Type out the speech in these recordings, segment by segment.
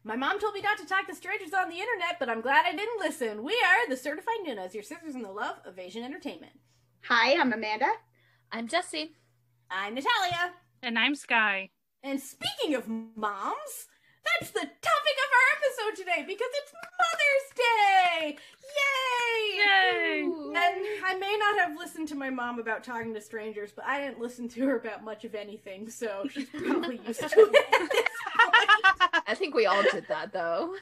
My mom told me not to talk to strangers on the internet, but I'm glad I didn't listen. We are the Certified Noonas, your sisters in the love of Asian entertainment. Hi, I'm Amanda. I'm Jessie. I'm Natalia. And I'm Sky. And speaking of moms, that's the topic of our episode today because it's Mother's Day! Yay! Yay! And I may not have listened to my mom about talking to strangers, but I didn't listen to her about much of anything, so she's probably used to it at this point. I think we all did that, though.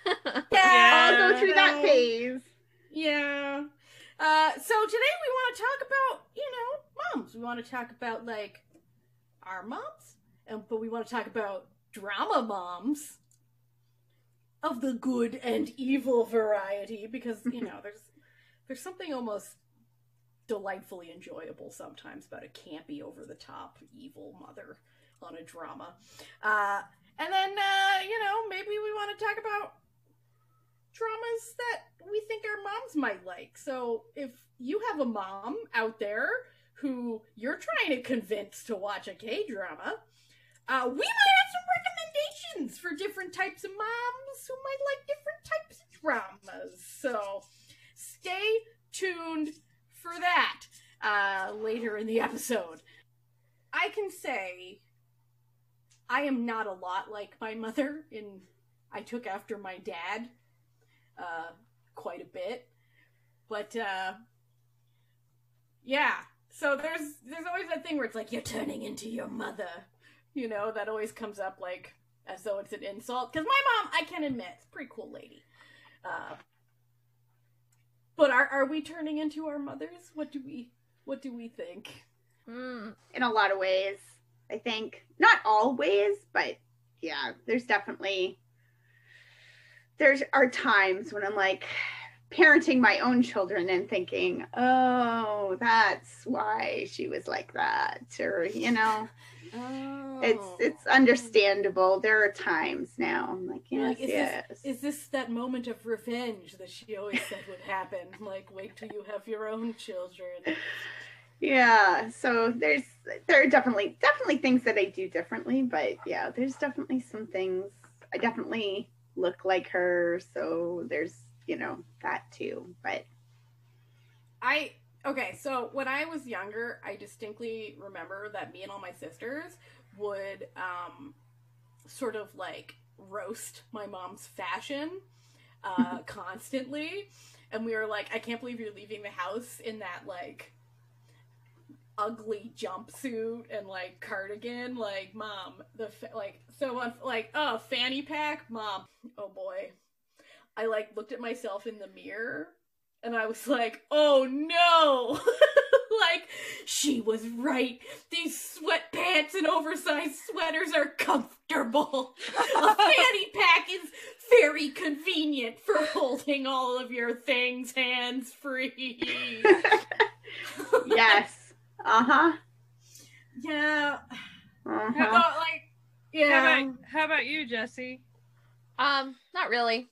Yeah, I'll go through that phase. Yeah. So today we want to talk about, moms. We want to talk about, our moms, but we want to talk about drama moms of the good and evil variety, because, there's something almost delightfully enjoyable sometimes about a campy, over-the-top, evil mother on a drama. And then, maybe we want to talk about dramas that we think our moms might like. So if you have a mom out there who you're trying to convince to watch a K-drama, we might have some recommendations for different types of moms who might like different types of dramas. So stay tuned for that later in the episode. I can say I am not a lot like my mother I took after my dad quite a bit. But yeah. So there's always that thing where it's like, you're turning into your mother. That always comes up as though it's an insult. Because my mom, I can admit, is a pretty cool lady. But are we turning into our mothers? What do we think? In a lot of ways, I think. Not all ways, but yeah, there are times when I'm parenting my own children and thinking, oh, that's why she was like that, or it's understandable. There are times now I'm like, yes, is this that moment of revenge that she always said would happen? Wait till you have your own children. Yeah, so there are definitely things that I do differently, but yeah, there's definitely some things. I definitely look like her, so there's that too. But so when I was younger, I distinctly remember that me and all my sisters would sort of roast my mom's fashion constantly, and we were like, I can't believe you're leaving the house in that ugly jumpsuit and cardigan, mom, fanny pack, mom, oh boy. I looked at myself in the mirror and I was like, oh no. She was right. These sweatpants and oversized sweaters are comfortable. A fanny pack is very convenient for holding all of your things hands free. Yes. Uh-huh. Yeah. Uh-huh. How about you, Jessie? Not really.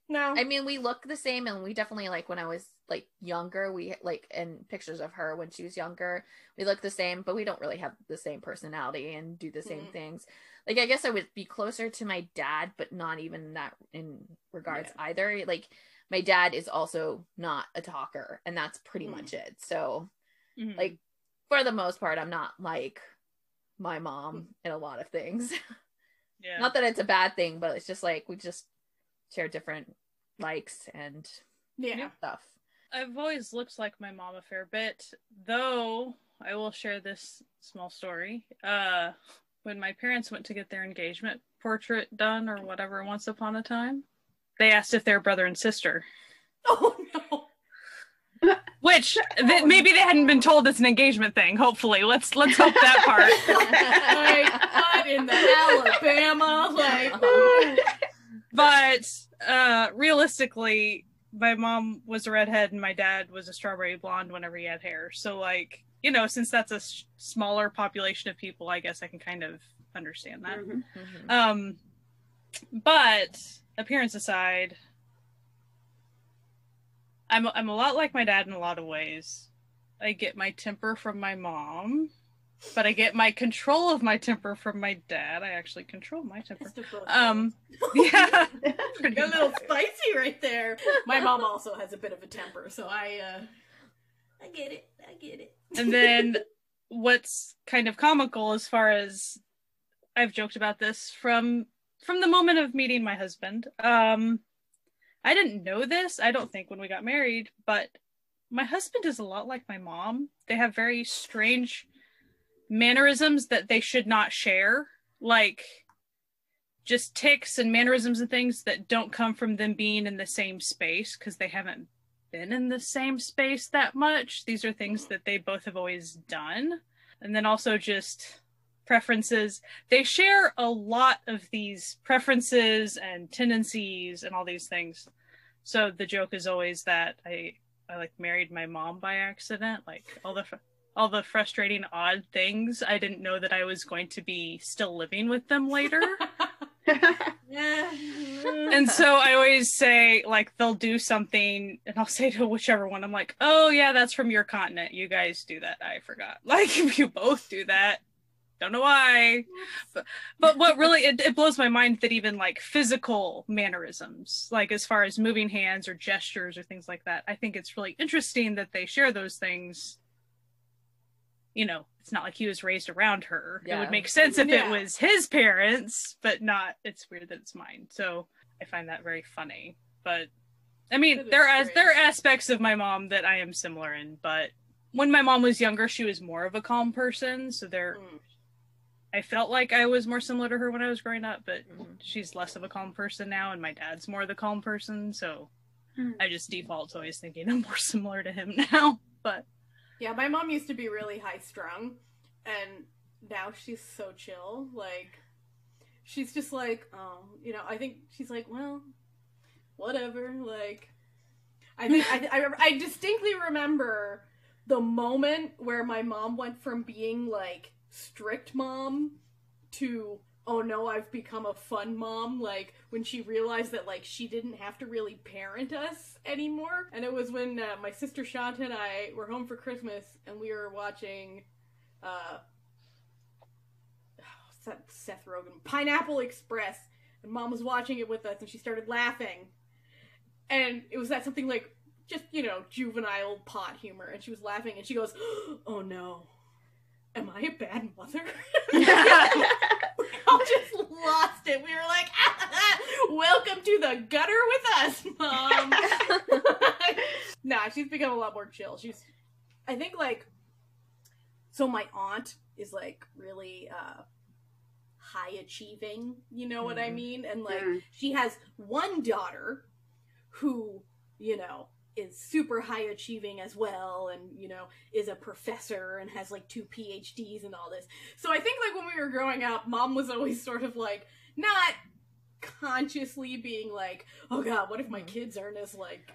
No. I mean, we look the same, and we definitely, when I was younger, we and pictures of her when she was younger, we look the same, but we don't really have the same personality and do the same things. I guess I would be closer to my dad, but not even that in regards either. My dad is also not a talker, and that's pretty much it. So for the most part, I'm not like my mom in a lot of things. Yeah. Not that it's a bad thing, but it's just we just share different likes and stuff. I've always looked like my mom a fair bit, though I will share this small story. When my parents went to get their engagement portrait done or whatever once upon a time, they asked if they were brother and sister. Oh no. Which maybe they hadn't been told it's an engagement thing. Hopefully, let's hope that part. What in the Alabama? But realistically, my mom was a redhead and my dad was a strawberry blonde whenever he had hair. So since that's a smaller population of people, I guess I can kind of understand that. Mm-hmm. But appearance aside, I'm a lot like my dad in a lot of ways. I get my temper from my mom. but I get my control of my temper from my dad. I actually control my temper. Yeah, pretty a little spicy right there. My mom also has a bit of a temper, so I get it. I get it. And then what's kind of comical, as far as I've joked about this from the moment of meeting my husband. I didn't know this, I don't think, when we got married, but my husband is a lot like my mom. They have very strange mannerisms that they should not share, like just tics and mannerisms and things that don't come from them being in the same space, because they haven't been in the same space that much. These are things that they both have always done. And then also just preferences. They share a lot of these preferences and tendencies and all these things. So the joke is always that I like married my mom by accident. Like all the frustrating odd things. I didn't know that I was going to be still living with them later. And so I always say, like, they'll do something and I'll say to whichever one, I'm like, oh yeah, that's from your continent. You guys do that. I forgot. Like, if you both do that, don't know why. But what really, it blows my mind that even like physical mannerisms, like as far as moving hands or gestures or things like that, I think it's really interesting that they share those things. You know, it's not like he was raised around her. Yeah. It would make sense if it was his parents, but not, it's weird that it's mine. So I find that very funny. But I mean, there are aspects of my mom that I am similar in, but when my mom was younger, she was more of a calm person. So I felt like I was more similar to her when I was growing up, but she's less of a calm person now, and my dad's more the calm person. So I just default to always thinking I'm more similar to him now. But yeah, my mom used to be really high-strung, and now she's so chill. Like, she's just like, oh, you know, I think she's like, well, whatever. Like, I distinctly remember the moment where my mom went from being, like, strict mom to, oh no, I've become a fun mom, like, when she realized that, like, she didn't have to really parent us anymore. And it was when my sister Shanta and I were home for Christmas, and we were watching Seth Rogen, Pineapple Express, and Mom was watching it with us, and she started laughing. And it was that something like, just, you know, juvenile pot humor, and she was laughing, and she goes, oh no, am I a bad mother? We all just lost it. We were like, welcome to the gutter with us, Mom. Nah, she's become a lot more chill. I think, like, so my aunt is, like, really high achieving, you know what I mean? And, like, she has one daughter who, you know, is super high achieving as well, and, you know, is a professor and has like 2 PhDs and all this. So I think, like, when we were growing up, Mom was always sort of like, not consciously being like, oh god, what if my kids aren't as, like,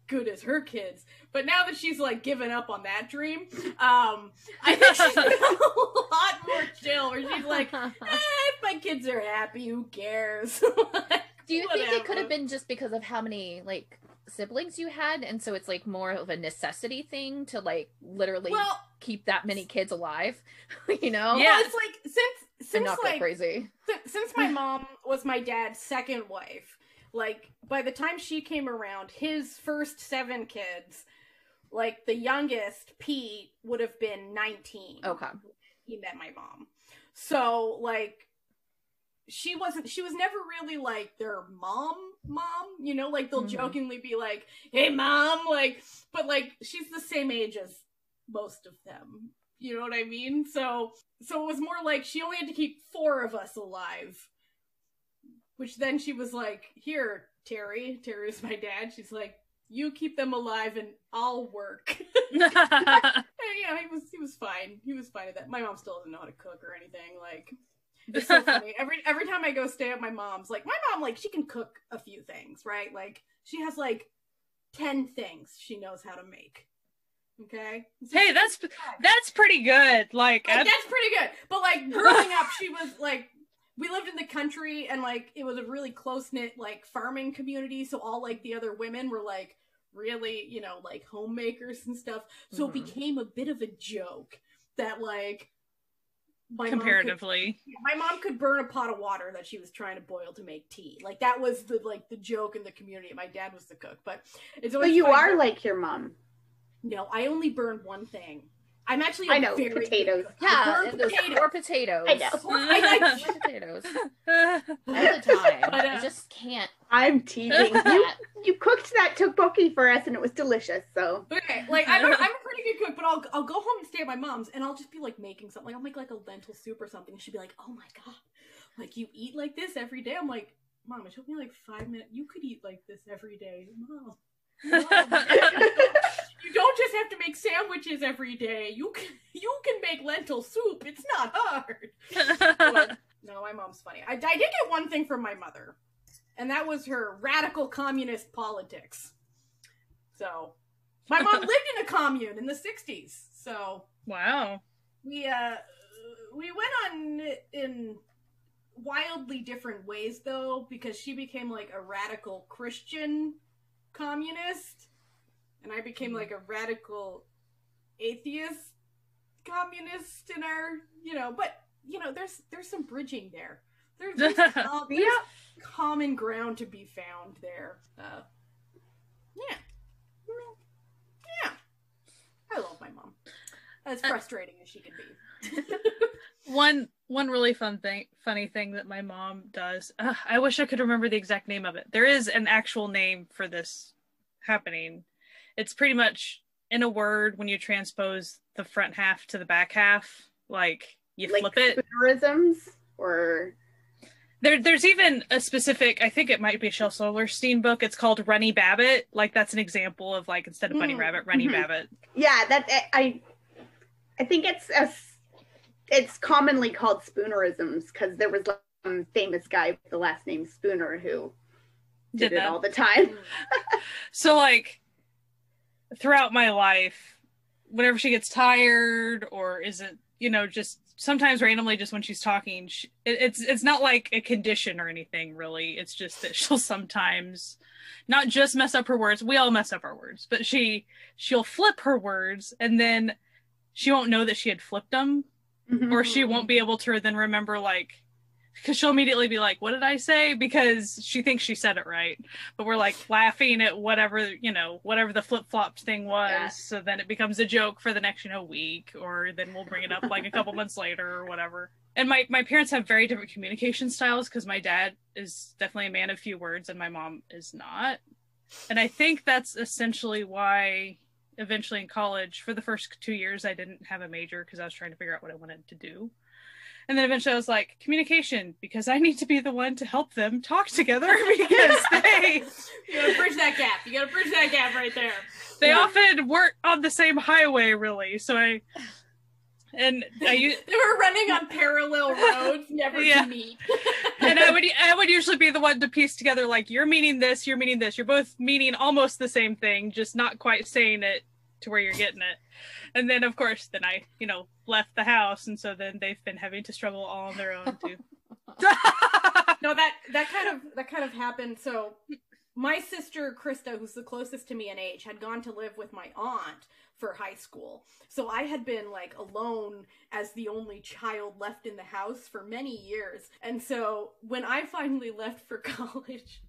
good as her kids? But now that she's, like, given up on that dream, I think she's been a lot more chill, where she's like, if my kids are happy, who cares? Like, do you think it could have been just because of how many, like, siblings you had, and so it's, like, more of a necessity thing to, like, literally keep that many kids alive? You know? Yeah, well, it's like, since not like, that crazy. Since my mom was my dad's second wife, like, by the time she came around, his first 7 kids, like, the youngest, Pete, would have been 19. Okay. He met my mom. So, like, she was never really, like, their mom, you know, like, they'll jokingly be like, hey, Mom, like, but, like, she's the same age as most of them, you know what I mean? So it was more like she only had to keep 4 of us alive, which then she was like, here, Terry's my dad, she's like, you keep them alive and I'll work. And, yeah, he was fine. He was fine at that. My mom still doesn't know how to cook or anything, like... It's so funny. Every time I go stay at my mom's, like, my mom, like, she can cook a few things, right? Like, she has, like, 10 things she knows how to make. Okay? So hey, that's pretty good. Like, that's pretty good. But, like, growing up, she was, like, we lived in the country, and, like, it was a really close-knit, like, farming community, so all, like, the other women were, like, really, you know, like, homemakers and stuff. So it became a bit of a joke that, like, comparatively. My mom could burn a pot of water that she was trying to boil to make tea. Like that was the joke in the community. My dad was the cook, but it's always. So you are like your mom. No, I only burn one thing. I'm actually potatoes. Yeah, and those poor potatoes. I know. I like potatoes all the time. But, I just can't. I'm teasing. You cooked that tteokbokki for us, and it was delicious. So okay, like I'm a pretty good cook, but I'll go home and stay at my mom's, and I'll just be like making something. Like I'll make like a lentil soup or something. And she'll be like, "Oh my god, like you eat like this every day?" I'm like, "Mom, it took me like 5 minutes. You could eat like this every day, Mom." You don't just have to make sandwiches every day. You can make lentil soup. It's not hard. But, no, my mom's funny. I did get one thing from my mother, and that was her radical communist politics. So, my mom lived in a commune in the 60s. So, wow. We went on in wildly different ways though, because she became like a radical Christian communist, and I became like a radical atheist communist in our, but there's some bridging there. There's common ground to be found there. Yeah. I love my mom. As frustrating as she can be. One really funny thing that my mom does. I wish I could remember the exact name of it. There is an actual name for this happening. It's pretty much in a word when you transpose the front half to the back half, like you flip it. Spoonerisms or there's even a specific. I think it might be a Shel Silverstein book. It's called Runny Babbit. Like that's an example of like instead of Bunny Rabbit, Runny Babbit. Yeah, I think it's commonly called spoonerisms because there was some famous guy with the last name Spooner who did it all the time. So like throughout my life, whenever she gets tired or isn't, just sometimes randomly, just when she's talking, it's not like a condition or anything really. It's just that she'll sometimes not just mess up her words. We all mess up our words, but she'll flip her words and then she won't know that she had flipped them. Mm-hmm. Or she won't be able to then remember, like, because she'll immediately be like, what did I say? Because she thinks she said it right. But we're like laughing at whatever the flip-flop thing was. Yeah. So then it becomes a joke for the next, week, or then we'll bring it up like a couple months later or whatever. And my parents have very different communication styles because my dad is definitely a man of few words and my mom is not. And I think that's essentially why eventually in college, for the first 2 years, I didn't have a major because I was trying to figure out what I wanted to do. And then eventually I was like, communication, because I need to be the one to help them talk together because they... You gotta bridge that gap. You gotta bridge that gap right there. They often weren't on the same highway, really. So they were running on parallel roads, never to meet. And I would usually be the one to piece together, like, you're meaning this, you're meaning this. You're both meaning almost the same thing, just not quite saying it to where you're getting it. And then, of course, I, left the house. And so then they've been having to struggle all on their own, too. No, that kind of happened. So my sister, Krista, who's the closest to me in age, had gone to live with my aunt for high school. So I had been like alone as the only child left in the house for many years. And so when I finally left for college,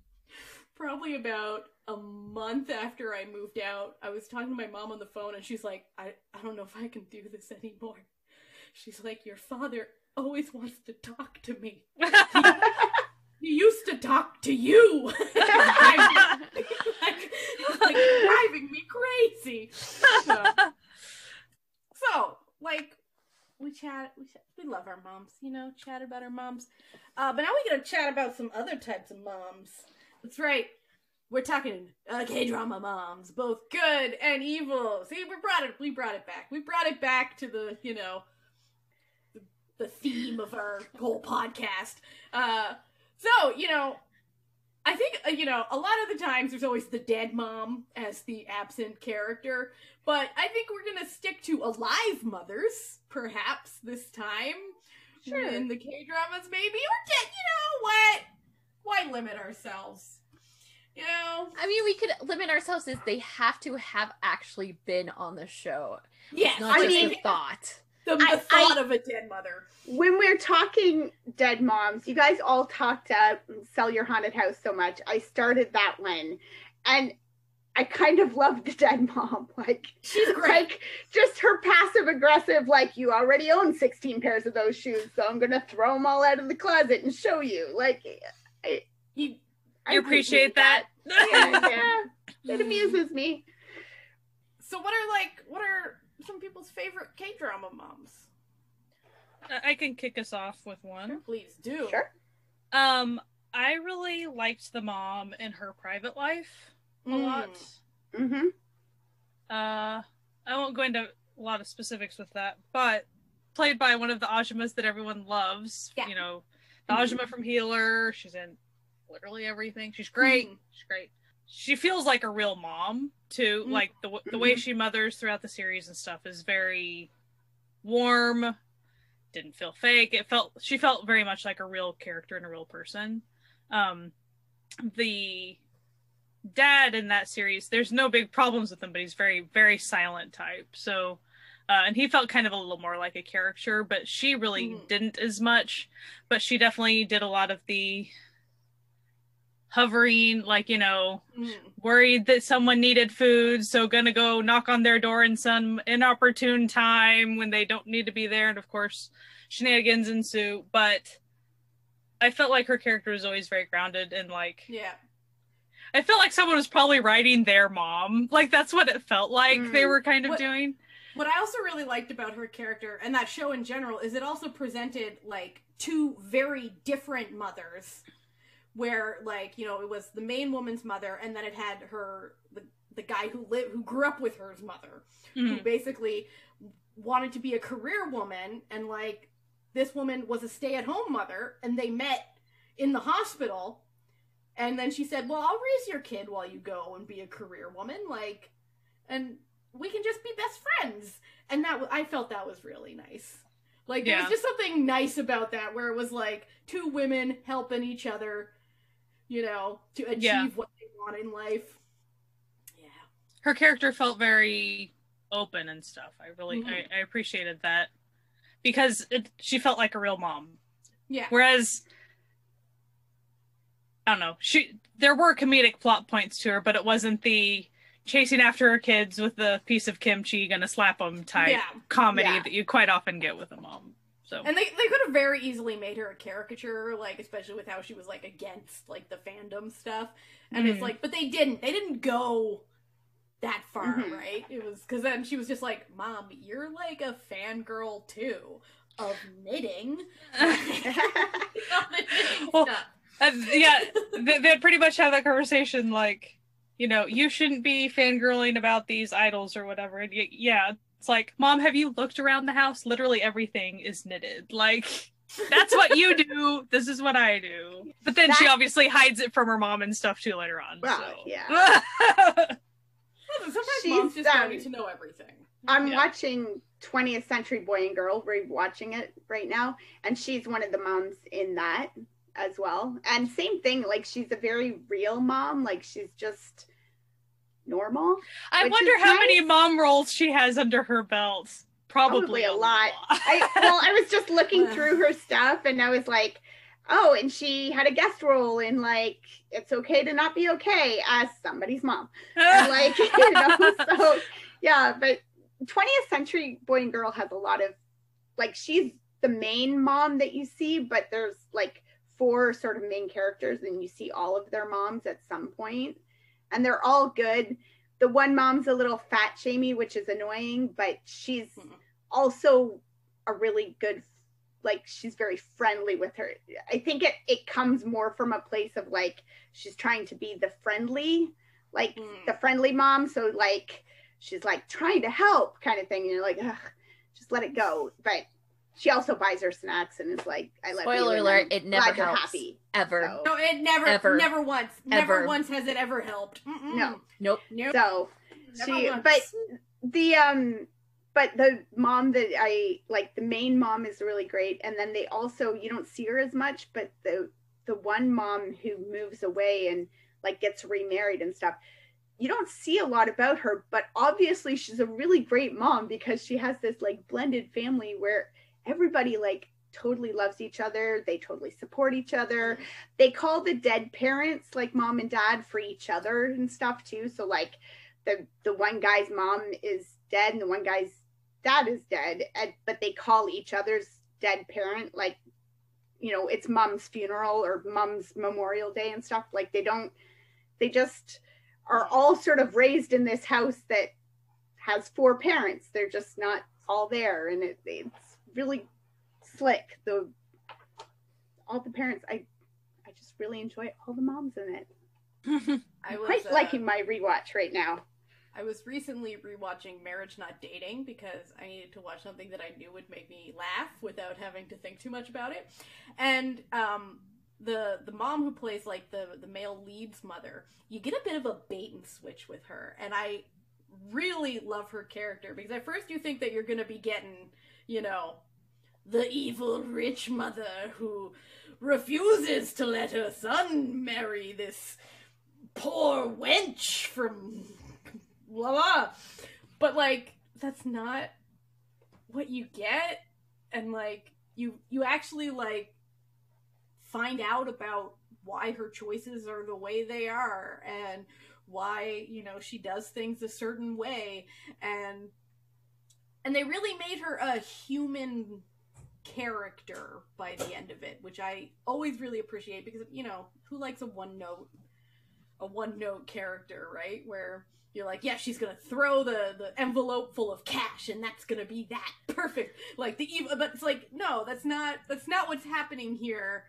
probably about a month after I moved out, I was talking to my mom on the phone and she's like, I don't know if I can do this anymore. She's like, your father always wants to talk to me. He used to talk to you. like driving me crazy. So we love our moms, chat about our moms. But now we gotta chat about some other types of moms. That's right. We're talking K-drama moms, both good and evil. See, we brought it back. We brought it back to the, the theme of our whole podcast. So, I think, a lot of the times there's always the dead mom as the absent character, but I think we're going to stick to alive mothers, perhaps, this time. Sure. In the K-dramas, maybe. Or what? Why limit ourselves? I mean, we could limit ourselves as they have to have actually been on the show. Yes. Not just a thought. the thought of a dead mother. When we're talking dead moms, you guys all talked Sell Your Haunted House so much. I started that one, and I kind of love the dead mom. Like, she's great. Like, just her passive aggressive, like, you already own 16 pairs of those shoes, so I'm going to throw them all out of the closet and show you. Like, you appreciate that? Yeah, it amuses me. So what are some people's favorite K-drama moms? I can kick us off with one. Sure, please do. Sure. I really liked the mom in her private life a lot. Mm-hmm. I won't go into a lot of specifics with that, but played by one of the Ajumas that everyone loves. Yeah. You know, the Ajuma from Healer. She's in literally everything. She's great. She's great. She feels like a real mom too. Like the way she mothers throughout the series and stuff is very warm. Didn't feel fake. She felt very much like a real character and a real person. The dad in that series, there's no big problems with him, but he's very, very silent type. So, and he felt kind of a little more like a caricature, but she really didn't as much. But she definitely did a lot of the hovering, like, you know, worried that someone needed food, so gonna go knock on their door in some inopportune time when they don't need to be there, and of course shenanigans ensue. But I felt like her character was always very grounded and like, yeah, I felt like someone was probably writing their mom. Like, that's what it felt like they were kind of doing. What I also really liked about her character and that show in general is it also presented like two very different mothers, where, like, you know, it was the main woman's mother, and then it had her the guy who grew up with her's mother, who basically wanted to be a career woman, and like this woman was a stay-at-home mother, and they met in the hospital, and then she said, "Well, I'll raise your kid while you go and be a career woman, like, and we can just be best friends." And I felt that was really nice. Like, there was just something nice about that, where it was like two women helping each other, you know, to achieve what they want in life. Yeah. Her character felt very open and stuff. I really, I appreciated that, because she felt like a real mom. Yeah. Whereas, I don't know, there were comedic plot points to her, but it wasn't the chasing after her kids with the piece of kimchi, gonna slap them type comedy that you quite often get with a mom. So. And they could have very easily made her a caricature, like, especially with how she was, like, against, like, the fandom stuff. And it's like, but they didn't go that far, right? It was, because then she was just like, "Mom, you're, like, a fangirl, too, of knitting." They'd pretty much have that conversation, like, you know, you shouldn't be fangirling about these idols or whatever. And it's like, "Mom, have you looked around the house? Literally everything is knitted. Like, that's what you do. This is what I do." But then she obviously hides it from her mom and stuff too later on. Well, so. yeah. Sometimes moms just don't need to know everything. I'm watching 20th Century Boy and Girl. We're watching it right now. And she's one of the moms in that as well. And same thing, like, she's a very real mom. Like, she's just normal. I wonder how many mom roles she has under her belt. Probably a lot. I was just looking through her stuff, and I was like, oh, and she had a guest role in, like, It's Okay to Not Be Okay as somebody's mom. And, like, you know, so yeah, but 20th Century Boy and Girl has a lot of, like, she's the main mom that you see, but there's like 4 sort of main characters, and you see all of their moms at some point. And they're all good. The one mom's a little fat shamey, which is annoying, but she's also a really good, like, she's very friendly with her. I think it comes more from a place of, like, she's trying to be the friendly, like, the friendly mom. So, like, she's, like, trying to help kind of thing. And you're like, ugh, just let it go. But she also buys her snacks and is like, "I love you." Spoiler alert, it never helps. Happy. Ever. So. No, it never once. Never once has it ever helped. No. Nope. So but the mom that I like, the main mom is really great. And then they also, you don't see her as much, but the one mom who moves away and, like, gets remarried and stuff, you don't see a lot about her, but obviously she's a really great mom because she has this like blended family where everybody like totally loves each other. They totally support each other. They call the dead parents like mom and dad for each other and stuff too. So like the one guy's mom is dead and the one guy's dad is dead, but they call each other's dead parent like, you know, it's mom's funeral or mom's Memorial Day and stuff. Like they just are all sort of raised in this house that has 4 parents. They're just not all there, and it's really slick. All the parents, I just really enjoy all the moms in it. I was quite liking my rewatch right now. I was recently rewatching Marriage Not Dating because I needed to watch something that I knew would make me laugh without having to think too much about it. And the mom who plays like the male lead's mother, you get a bit of a bait and switch with her, and I really love her character because at first you think that you're gonna be getting, you know, the evil rich mother who refuses to let her son marry this poor wench from blah blah. But like that's not what you get, and like you actually like find out about why her choices are the way they are and why, you know, she does things a certain way, and they really made her a human character by the end of it, which I always really appreciate because, you know, who likes a one note character, right? Where you're like, yeah, she's gonna throw the envelope full of cash and that's gonna be that perfect, like the evil, but it's like, no, that's not what's happening here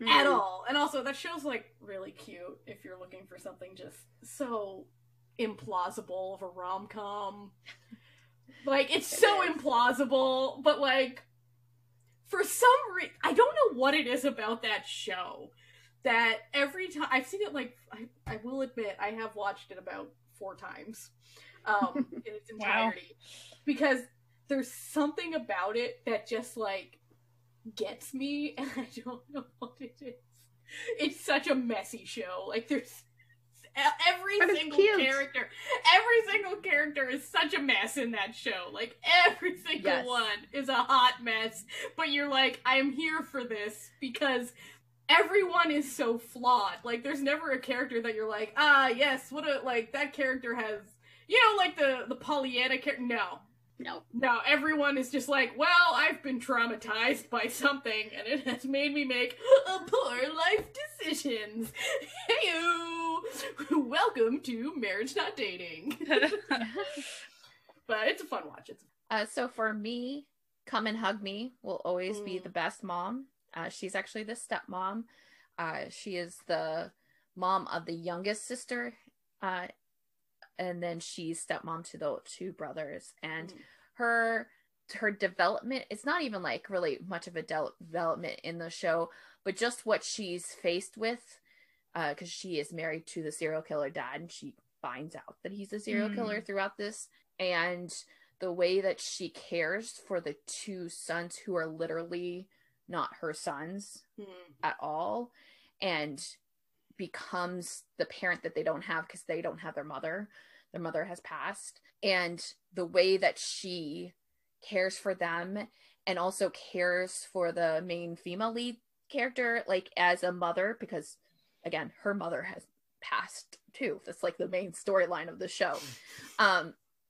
at all. And also that show's like really cute if you're looking for something just so implausible of a rom-com. Like, it's so implausible, but like for some reason, I don't know what it is about that show that every time I've seen it, like I will admit I have watched it about 4 times in its entirety. Wow. Because there's something about it that just like gets me, and I don't know what it is. It's such a messy show. Like there's every single character is such a mess in that show. Like every single one is a hot mess, but you're like, I'm here for this because everyone is so flawed. Like there's never a character that you're like, yes, what a, like that character has, you know, like the Pollyanna character. No, everyone is just like, well, I've been traumatized by something, and it has made me make poor life decisions. Hey-o! Welcome to Marriage Not Dating. But it's a fun watch. So for me, Come and Hug Me will always be the best mom. She's actually the stepmom. She is the mom of the youngest sister, and then she's stepmom to the 2 brothers. And her development, it's not even like really much of a development in the show, but just what she's faced with, because she is married to the serial killer dad, and she finds out that he's a serial killer throughout this, and the way that she cares for the 2 sons who are literally not her sons at all, and becomes the parent that they don't have because they don't have their mother. Their mother has passed, and the way that she cares for them and also cares for the main female lead character, like as a mother, because again, her mother has passed too. That's like the main storyline of the show.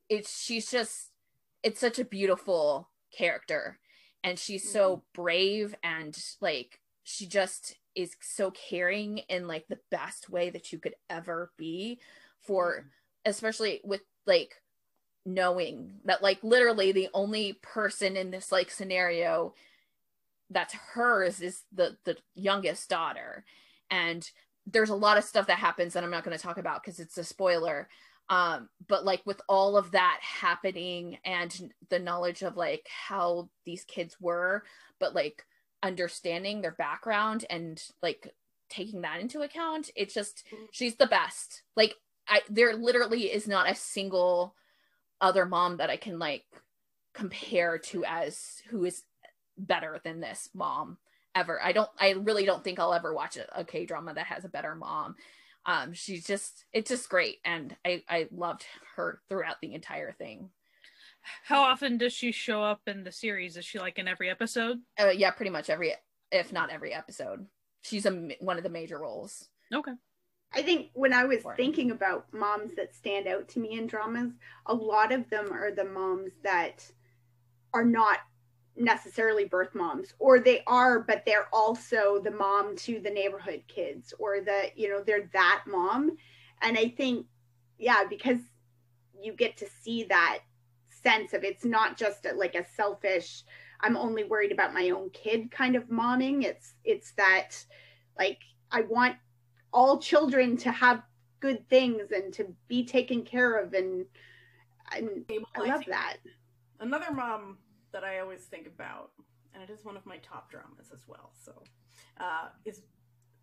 It's such a beautiful character, and she's so brave, and like she just is so caring in like the best way that you could ever be for, especially with like knowing that like literally the only person in this like scenario that's hers is the youngest daughter. And there's a lot of stuff that happens that I'm not going to talk about because it's a spoiler. But like with all of that happening and the knowledge of like how these kids were, but like understanding their background and like taking that into account, it's just, she's the best. Like there literally is not a single other mom that I can like compare to as who is better than this mom ever. I really don't think I'll ever watch a K-drama that has a better mom. It's just great, and I loved her throughout the entire thing. How often does she show up in the series? Is she like in every episode? Yeah, pretty much every, if not every episode. She's one of the major roles. Okay. I think when I was thinking about moms that stand out to me in dramas, a lot of them are the moms that are not necessarily birth moms, or they are, but they're also the mom to the neighborhood kids, or they're that mom. And I think, yeah, because you get to see that sense of, it's not just like a selfish, I'm only worried about my own kid kind of momming. It's that, like, I want all children to have good things and to be taken care of, and I love that. Another mom that I always think about, and it is one of my top dramas as well, so is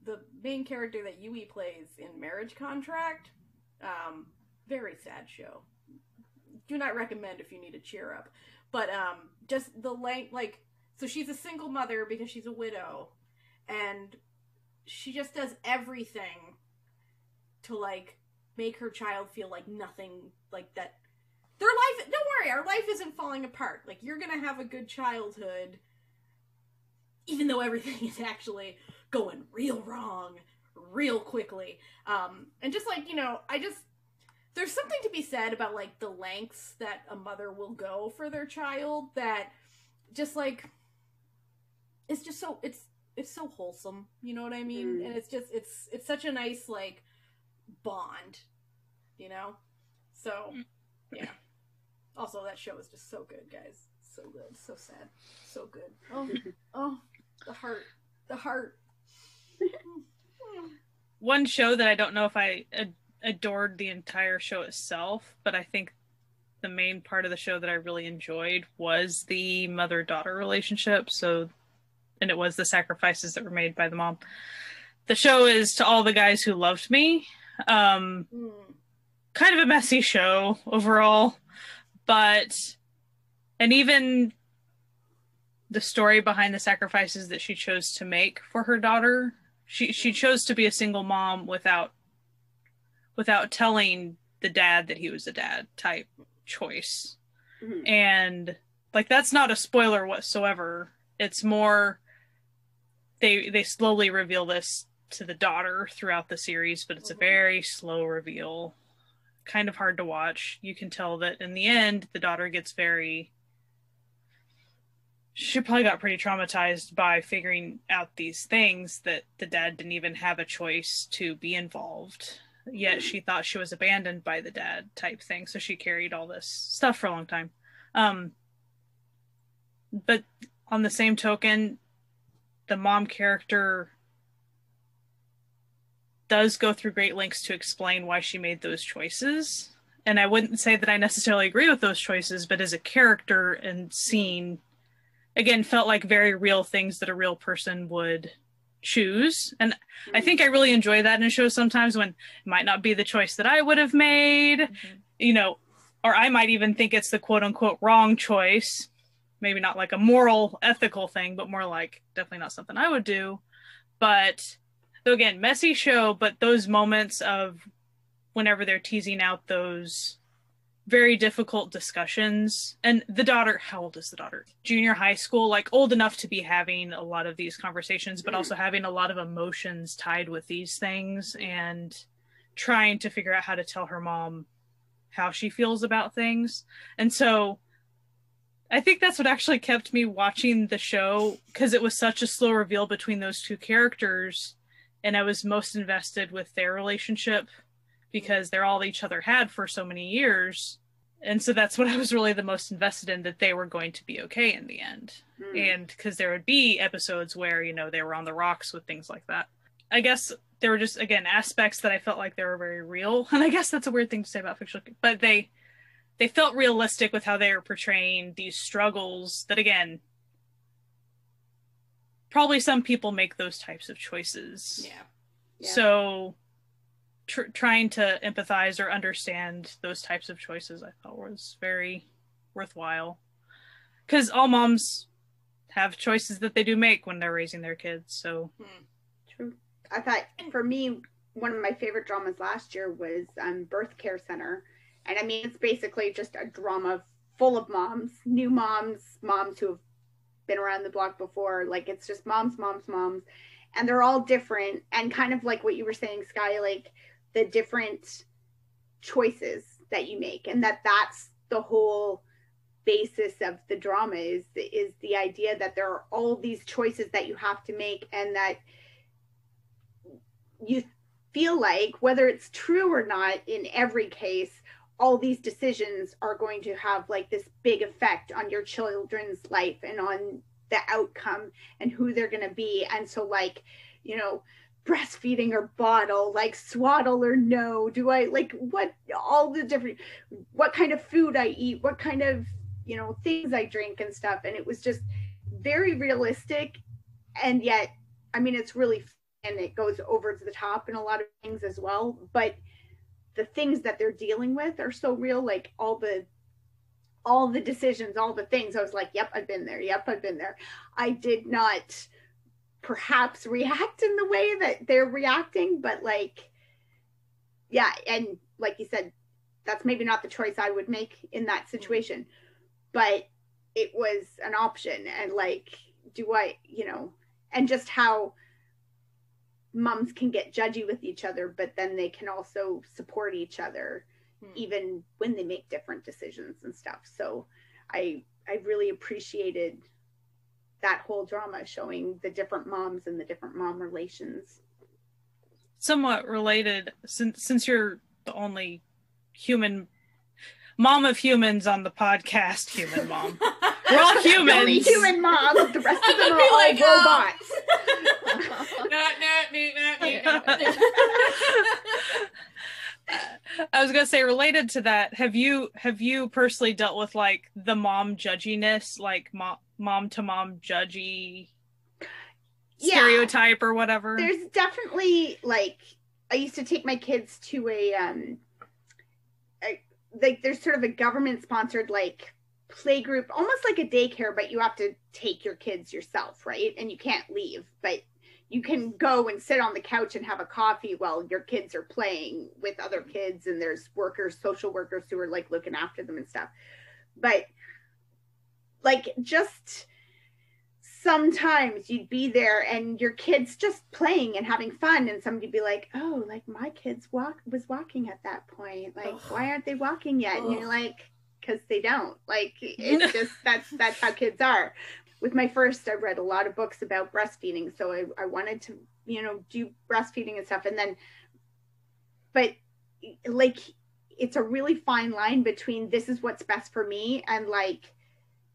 the main character that Yui plays in Marriage Contract. Very sad show. Do not recommend if you need a cheer up. But just the so she's a single mother because she's a widow, and she just does everything to like make her child feel like nothing, like that their life, don't worry, our life isn't falling apart. Like, you're gonna have a good childhood, even though everything is actually going real wrong real quickly. And just like, there's something to be said about like the lengths that a mother will go for their child, that just like, it's just so, it's so wholesome, you know what I mean? And it's just, it's such a nice like bond, so yeah. Also, that show is just so good, guys. So good, so sad, so good. Oh, the heart. One show that I don't know if I adored the entire show itself, but I think the main part of the show that I really enjoyed was the mother-daughter relationship. And it was the sacrifices that were made by the mom. The show is To All the Guys Who Loved Me. Kind of a messy show overall, and even the story behind the sacrifices that she chose to make for her daughter. She chose to be a single mom without telling the dad that he was a dad type choice. Mm-hmm. And like, that's not a spoiler whatsoever. It's more, they slowly reveal this to the daughter throughout the series, but it's a very slow reveal. Kind of hard to watch. You can tell that in the end, the daughter gets she probably got pretty traumatized by figuring out these things, that the dad didn't even have a choice to be involved. Yet she thought she was abandoned by the dad type thing. So she carried all this stuff for a long time. But on the same token, the mom character does go through great lengths to explain why she made those choices. And I wouldn't say that I necessarily agree with those choices, but as a character and scene, again, felt like very real things that a real person would choose. And I think I really enjoy that in a show sometimes, when it might not be the choice that I would have made, or I might even think it's the quote unquote wrong choice. Maybe not like a moral, ethical thing, but more like definitely not something I would do. But so again, messy show, but those moments of whenever they're teasing out those very difficult discussions. And the daughter, how old is the daughter? Junior high school, like old enough to be having a lot of these conversations, but also having a lot of emotions tied with these things, and trying to figure out how to tell her mom how she feels about things. And so I think that's what actually kept me watching the show, because it was such a slow reveal between those two characters. And I was most invested with their relationship because they're all each other had for so many years. And so that's what I was really the most invested in, that they were going to be okay in the end. And because there would be episodes where, they were on the rocks with things like that. I guess there were just, again, aspects that I felt like they were very real. And I guess that's a weird thing to say about fiction, but they felt realistic with how they were portraying these struggles that, again, probably some people make those types of choices. Yeah. So trying to empathize or understand those types of choices, I thought was very worthwhile. Because all moms have choices that they do make when they're raising their kids. So True. I thought, for me, one of my favorite dramas last year was Birth Care Center. And I mean, it's basically just a drama full of moms, new moms, moms who have been around the block before. Like, it's just moms. And they're all different. And kind of like what you were saying, Sky, like the different choices that you make. And that's the whole basis of the drama is the idea that there are all these choices that you have to make, and that you feel like, whether it's true or not, in every case, all these decisions are going to have like this big effect on your children's life and on the outcome and who they're going to be. And so, like, you know, breastfeeding or bottle, like swaddle or no, do I like what, all the different, what kind of food I eat, what kind of, you know, things I drink and stuff. And it was just very realistic. And yet, I mean, it's really, and it goes over to the top in a lot of things as well. But the things that they're dealing with are so real, like all the decisions, all the things. I was like, yep, I've been there. Yep, I've been there. I did not perhaps react in the way that they're reacting, but like, yeah. And like you said, that's maybe not the choice I would make in that situation, but it was an option. And like, do I, you know, and just how moms can get judgy with each other, but then they can also support each other even when they make different decisions and stuff. So I really appreciated that whole drama, showing the different moms and the different mom relations. Somewhat related, since you're the only human mom of humans on the podcast, human mom. We're all humans. The only human mom. The rest of them are all like, robots. I was gonna say, related to that, have you personally dealt with like the mom judginess, like mom to mom judgy stereotype or whatever? There's definitely, like, I used to take my kids to a like, there's sort of a government sponsored like play group, almost like a daycare, but you have to take your kids yourself, right? And you can't leave, but you can go and sit on the couch and have a coffee while your kids are playing with other kids, and there's workers, social workers who are like looking after them and stuff. But like, just sometimes you'd be there and your kids just playing and having fun, and somebody'd be like, oh, like my kids was walking at that point, like why aren't they walking yet? And you're like, because they don't, like, it's just that's how kids are. With my first, I read a lot of books about breastfeeding, so I wanted to, you know, do breastfeeding and stuff. And then, but like, it's a really fine line between this is what's best for me and like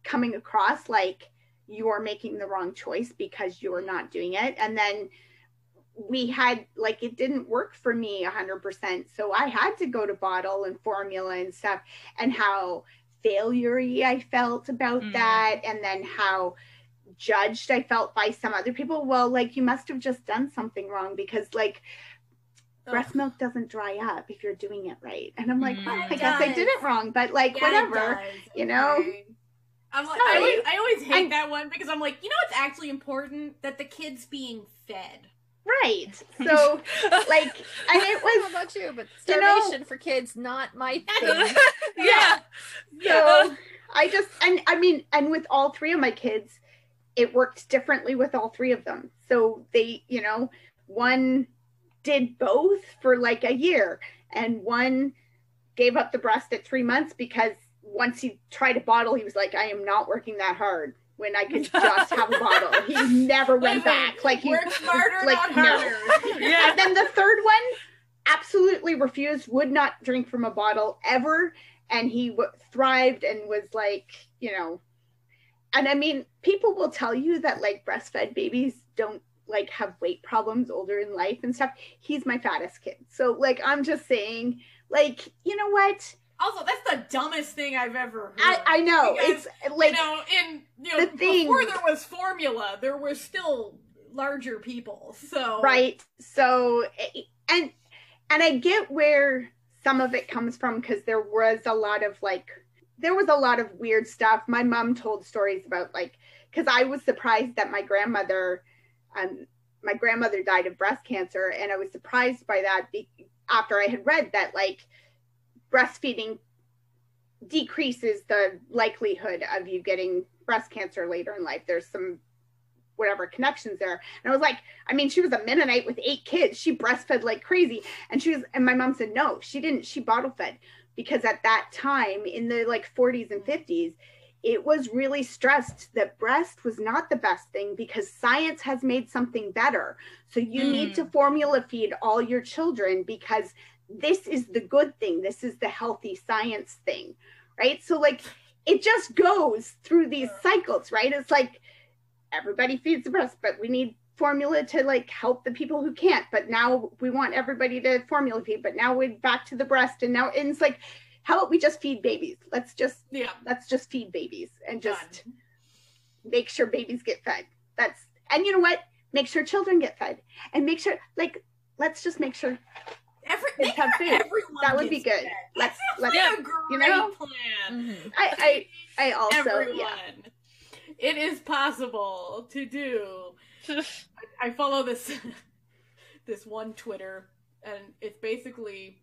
coming across like you're making the wrong choice because you're not doing it. And then we had, like, it didn't work for me 100%. So I had to go to bottle and formula and stuff, and how failure-y I felt about that, and then how judged I felt by some other people. Well, like, you must have just done something wrong because, like, breast milk doesn't dry up if you're doing it right. And I'm like, well, I guess I did it wrong, but like, whatever, you know. I'm like, I always hate that one because I'm like, you know what's actually important? That the kid's being fed. Right. So, like, and it was, I don't know about you, but starvation for kids, not my thing. Yeah. So I just, and I mean, and with all three of my kids, it worked differently with all three of them. So they, you know, one did both for like a year, and one gave up the breast at 3 months because once he tried a bottle, he was like, I am not working that hard when I could just have a bottle. He never went back. Like, he worked smarter, like, not harder. Yeah. And then the third one absolutely refused, would not drink from a bottle ever. And he thrived and was like, you know, and I mean, people will tell you that like breastfed babies don't like have weight problems older in life and stuff. He's my fattest kid. So like, I'm just saying, like, you know what? Also, that's the dumbest thing I've ever heard. I know. Because, it's like, before there was formula, there were still larger people. So right. So, and I get where some of it comes from, because there was a lot of weird stuff. My mom told stories about, like, because I was surprised that my grandmother, my grandmother died of breast cancer, and I was surprised by that after I had read that like breastfeeding decreases the likelihood of you getting breast cancer later in life. There's some whatever connections there. And I was like, I mean, she was a Mennonite with 8 kids. She breastfed like crazy. And my mom said, no, she didn't. She bottle fed, because at that time in the like 40s and 50s, it was really stressed that breast was not the best thing because science has made something better. So you need to formula feed all your children because this is the good thing. This is the healthy science thing, right? So like it just goes through these cycles, right? It's like everybody feeds the breast, but we need formula to like help the people who can't. But now we want everybody to formula feed, but now we're back to the breast. And it's like, how about we just feed babies? Let's just feed babies and just make sure babies get fed. And you know what? Make sure children get fed and make sure, like, let's just make sure kids have food. That would be good. Fed. Let's a great you know, plan. I also, Everyone. It is possible to do. I follow this one Twitter, and it's basically,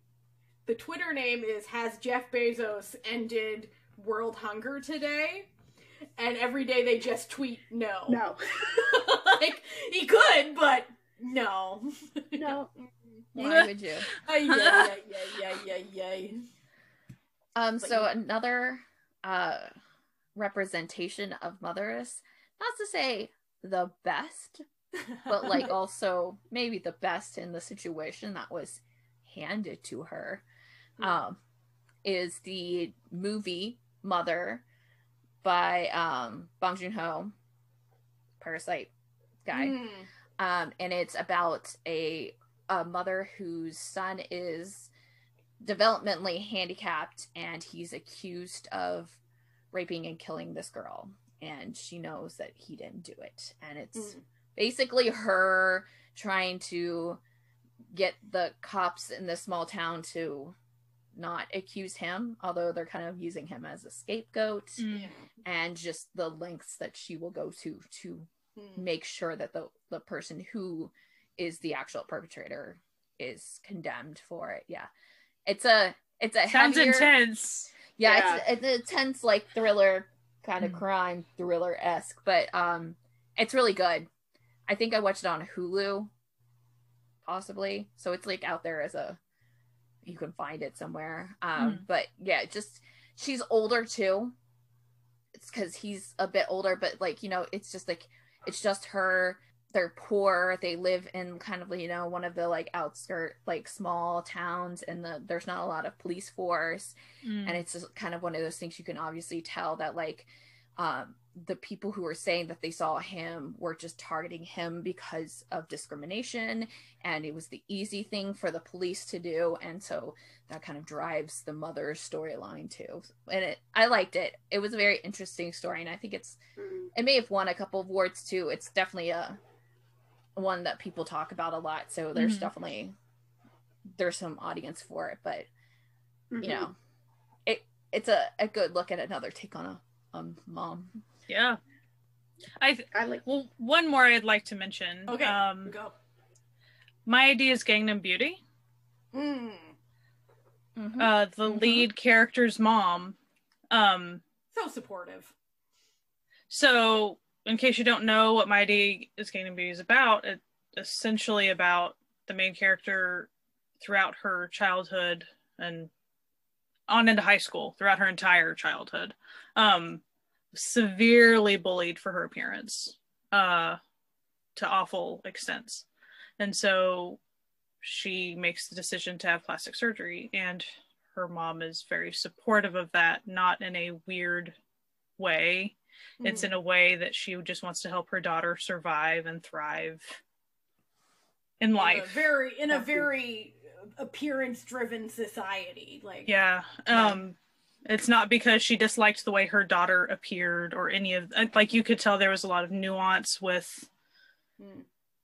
the Twitter name is "Has Jeff Bezos ended world hunger today?" And every day they just tweet no. Like, he could, but no. Why would you? Yay. So another representation of mothers, not to say the best, but like also maybe the best in the situation that was handed to her, is the movie Mother by Bong Joon-ho, Parasite guy. And it's about a mother whose son is developmentally handicapped, and he's accused of raping and killing this girl, and she knows that he didn't do it. And it's basically her trying to get the cops in this small town to not accuse him, although they're kind of using him as a scapegoat, and just the lengths that she will go to make sure that the person who is the actual perpetrator is condemned for it. It's a sounds heavier, intense. It's an intense, like, thriller kind of crime thriller-esque, but it's really good. I think I watched it on Hulu, possibly, so it's like out there as you can find it somewhere. But yeah, just, she's older too. It's because he's a bit older, but like, you know, it's just her. They're poor. They live in kind of, you know, one of the like outskirt, like small towns, and there's not a lot of police force. And it's just kind of one of those things you can obviously tell that like the people who were saying that they saw him were just targeting him because of discrimination, and it was the easy thing for the police to do. And so that kind of drives the mother's storyline too. And I liked it. It was a very interesting story, and I think it may have won a couple of awards too. It's definitely one that people talk about a lot, so there's definitely there's some audience for it, but you know, it's a good look at another take on a mom. I like, well, one more I'd like to mention. Okay, go. My Idea is Gangnam Beauty. The lead character's mom, so supportive. So in case you don't know what My Idea is Gangnam Beauty is about, it's essentially about the main character throughout her childhood and on into high school, throughout her entire childhood, severely bullied for her appearance, to awful extents. And so she makes the decision to have plastic surgery, and her mom is very supportive of that, not in a weird way. It's in a way that she just wants to help her daughter survive and thrive in life. In a very appearance-driven society. Like, it's not because she disliked the way her daughter appeared or any of, like, you could tell there was a lot of nuance with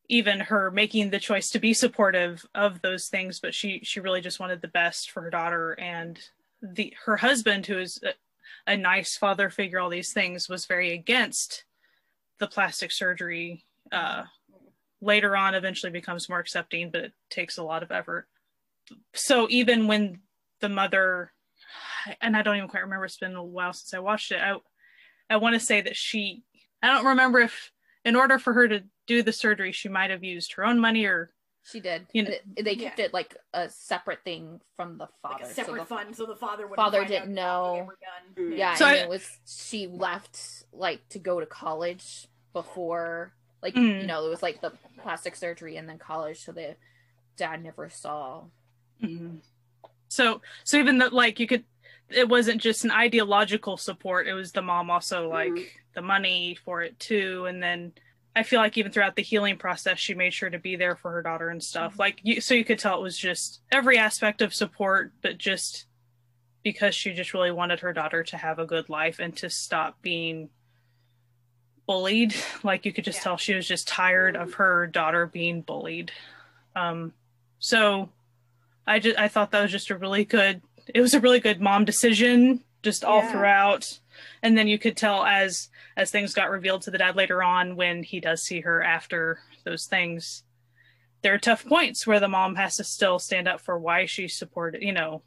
even her making the choice to be supportive of those things, but she really just wanted the best for her daughter. And her husband, who is a nice father figure, all these things, was very against the plastic surgery later on eventually becomes more accepting, but it takes a lot of effort. So even when the mother, and I don't even quite remember, it's been a while since I watched it, I want to say that I don't remember if in order for her to do the surgery, she might have used her own money or... She did. You know, they kept it like a separate thing from the father. Like a separate fund, so the father didn't know. Yeah, So and it was, she left like to go to college before, like, you know, it was like the plastic surgery and then college, so the dad never saw. So even though, like, it wasn't just an ideological support, it was the mom also, like, the money for it too. And then I feel like even throughout the healing process, she made sure to be there for her daughter and stuff. Like, so you could tell it was just every aspect of support, but just because she just really wanted her daughter to have a good life and to stop being bullied. Like, you could just tell she was just tired of her daughter being bullied. So I thought that was just it was a really good mom decision, just all throughout. And then you could tell as things got revealed to the dad later on, when he does see her after those things, there are tough points where the mom has to still stand up for why she supported, you know,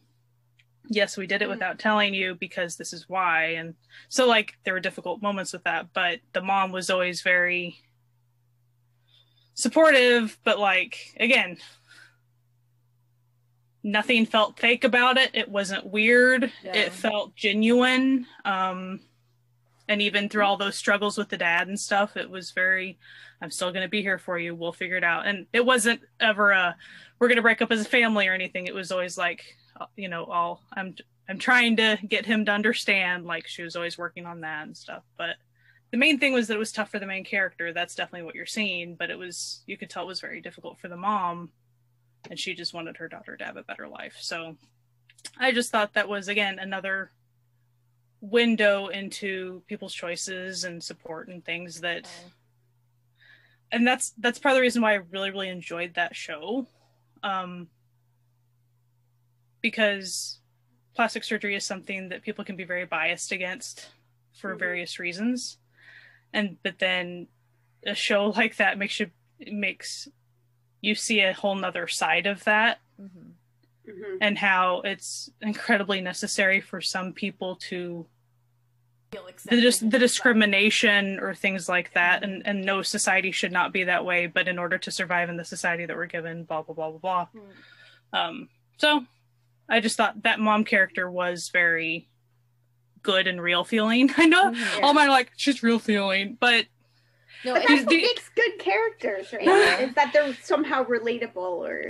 yes, we did it without telling you because this is why. And so, like, there were difficult moments with that, but the mom was always very supportive, but, like, again, nothing felt fake about it. It wasn't weird. Yeah. It felt genuine. And even through all those struggles with the dad and stuff, it was very, I'm still going to be here for you. We'll figure it out. And it wasn't ever we're going to break up as a family or anything. It was always like, you know, I'm trying to get him to understand. Like, she was always working on that and stuff. But the main thing was that it was tough for the main character. That's definitely what you're seeing. But you could tell it was very difficult for the mom. And she just wanted her daughter to have a better life. So I just thought that was, again, another window into people's choices and support and things that, and that's part of the reason why I really, really enjoyed that show. Because plastic surgery is something that people can be very biased against for various reasons. But then a show like that makes you see a whole nother side of that, and how it's incredibly necessary for some people to the discrimination or things like that, and no, society should not be that way, but in order to survive in the society that we're given, blah blah blah blah blah. So I just thought that mom character was very good and real feeling. I know all mine are like, she's real feeling, but no, that's what makes good characters, right? Is that they're somehow relatable, or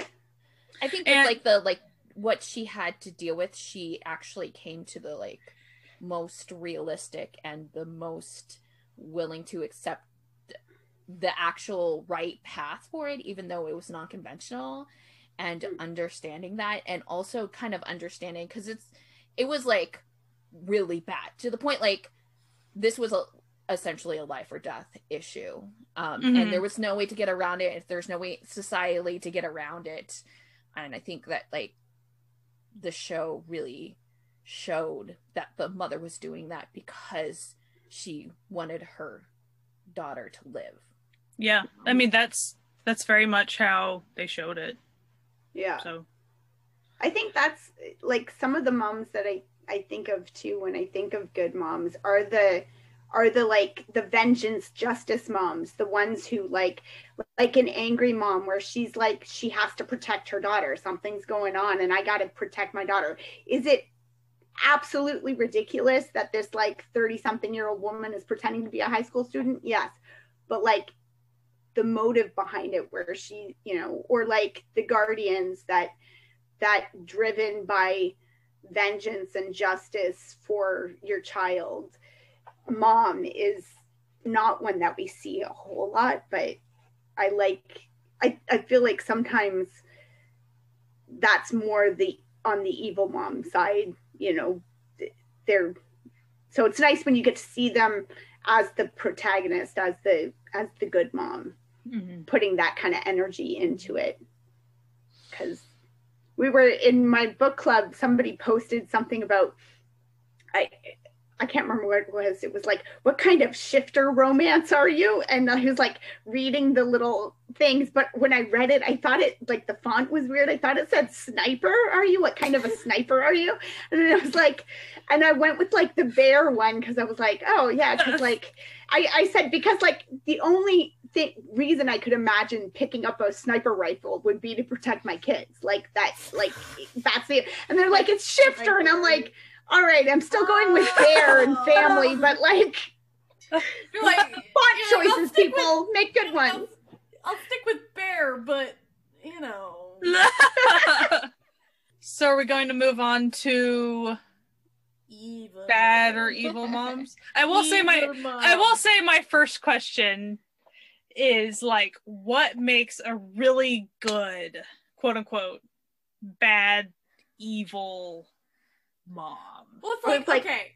I think with what she had to deal with, she actually came to the most realistic and the most willing to accept the actual right path for it, even though it was non-conventional, and understanding that, and also kind of understanding, because it was like really bad to the point this was essentially a life or death issue, and there was no way to get around it. If there's no way societally to get around it, and I think that the show really showed that the mother was doing that because she wanted her daughter to live. Yeah, I mean that's very much how they showed it. Yeah. So I think that's some of the moms that I think of too when I think of good moms are the the vengeance justice moms, the ones who like an angry mom where she's she has to protect her daughter. Something's going on and I got to protect my daughter. Is it absolutely ridiculous that this 30-something-year-old woman is pretending to be a high school student? Yes. But the motive behind it, where she, or the guardians that driven by vengeance and justice for your child. Mom is not one that we see a whole lot, but I feel like sometimes that's more on the evil mom side, so it's nice when you get to see them as the protagonist, as the good mom, putting that kind of energy into it. Because we were in my book club, somebody posted something about, I can't remember what it was. It was like, what kind of shifter romance are you? And I was like reading the little things, but when I read it, I thought it, like, the font was weird. I thought it said sniper, are you? What kind of a sniper are you? And then I was like, and I went with like the bear one because I was like, oh yeah, because like I said, because like the only reason I could imagine picking up a sniper rifle would be to protect my kids. Like that's it. And they're like, it's shifter, and I'm like, all right, I'm still going with bear and family, but like, You're like font choices, people, make good ones. I'll stick with bear, but you know. So are we going to move on to Evil. bad or evil moms? I will say my first question is like, what makes a really good, quote unquote, bad, evil mom? Well, it's like, okay.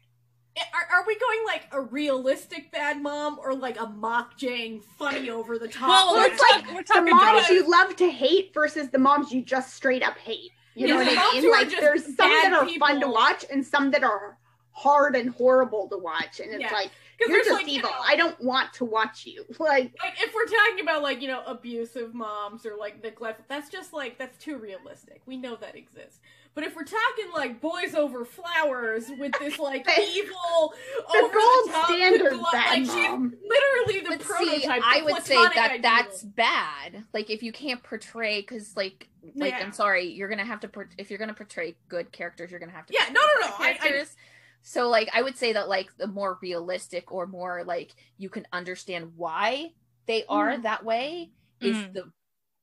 Are we going like a realistic bad mom or like a mock Jane funny over the top? Well, it's like the moms you love to hate versus the moms you just straight up hate. You know what I mean? Like there's some that are fun to watch and some that are hard and horrible to watch, and it's like, you're just like, evil. I don't want to watch you. Like if we're talking about like, you know, abusive moms or like neglect, that's just like, that's too realistic. We know that exists. But if we're talking like boys over flowers with this like evil over gold the top standard like bad she's mom. literally the But prototype. see, I would say that ideal. that's bad. Like if you can't portray, because like I'm sorry, you're gonna have to if you're gonna portray good characters, you're gonna have to no characters. So like I would say that like the more realistic or more like you can understand why they are that way is the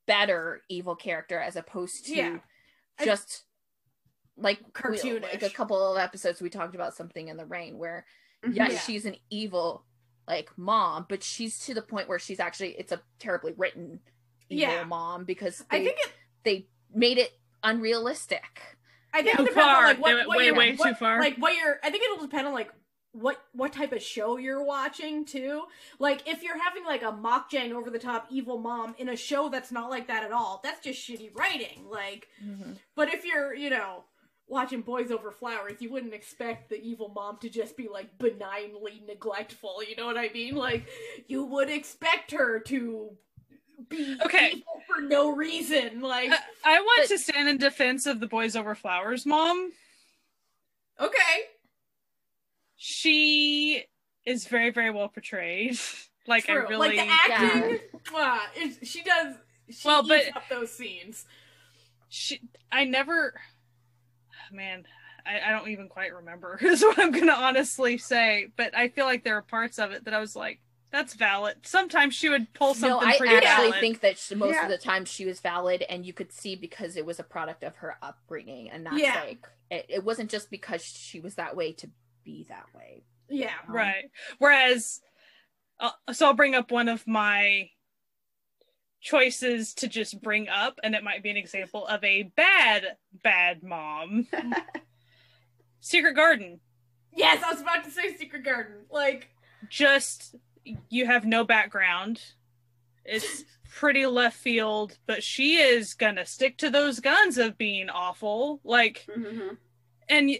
better evil character, as opposed to just like cartoonish. Like a couple of episodes we talked about Something in the Rain where she's an evil like mom, but she's to the point where she's actually, it's a terribly written evil mom because they made it unrealistic. I think too far. Like way too far. Like what you're, I think it'll depend on like what type of show you're watching too. Like if you're having like a mock Jane over the top evil mom in a show that's not like that at all, that's just shitty writing. Like, but if you're, you know, watching Boys Over Flowers, you wouldn't expect the evil mom to just be like benignly neglectful. You know what I mean? Like you would expect her to be evil for no reason. Like I want to stand in defense of the Boys Over Flowers mom. Okay. She is very, very well portrayed. Like True. I really like the acting. She does. She eats up those scenes. I don't even quite remember is what I'm gonna honestly say, but I feel like there are parts of it that I was like, that's valid. Sometimes she would pull something pretty valid. I actually think that most of the time she was valid, and you could see because it was a product of her upbringing, and that's like it wasn't just because she was that way to be that way. Yeah, right. Whereas, so I'll bring up one of my choices to just bring up, and it might be an example of a bad mom. Secret Garden. Yes, I was about to say Secret Garden. Like, just, you have no background. It's pretty left field, but she is gonna stick to those guns of being awful. Like, and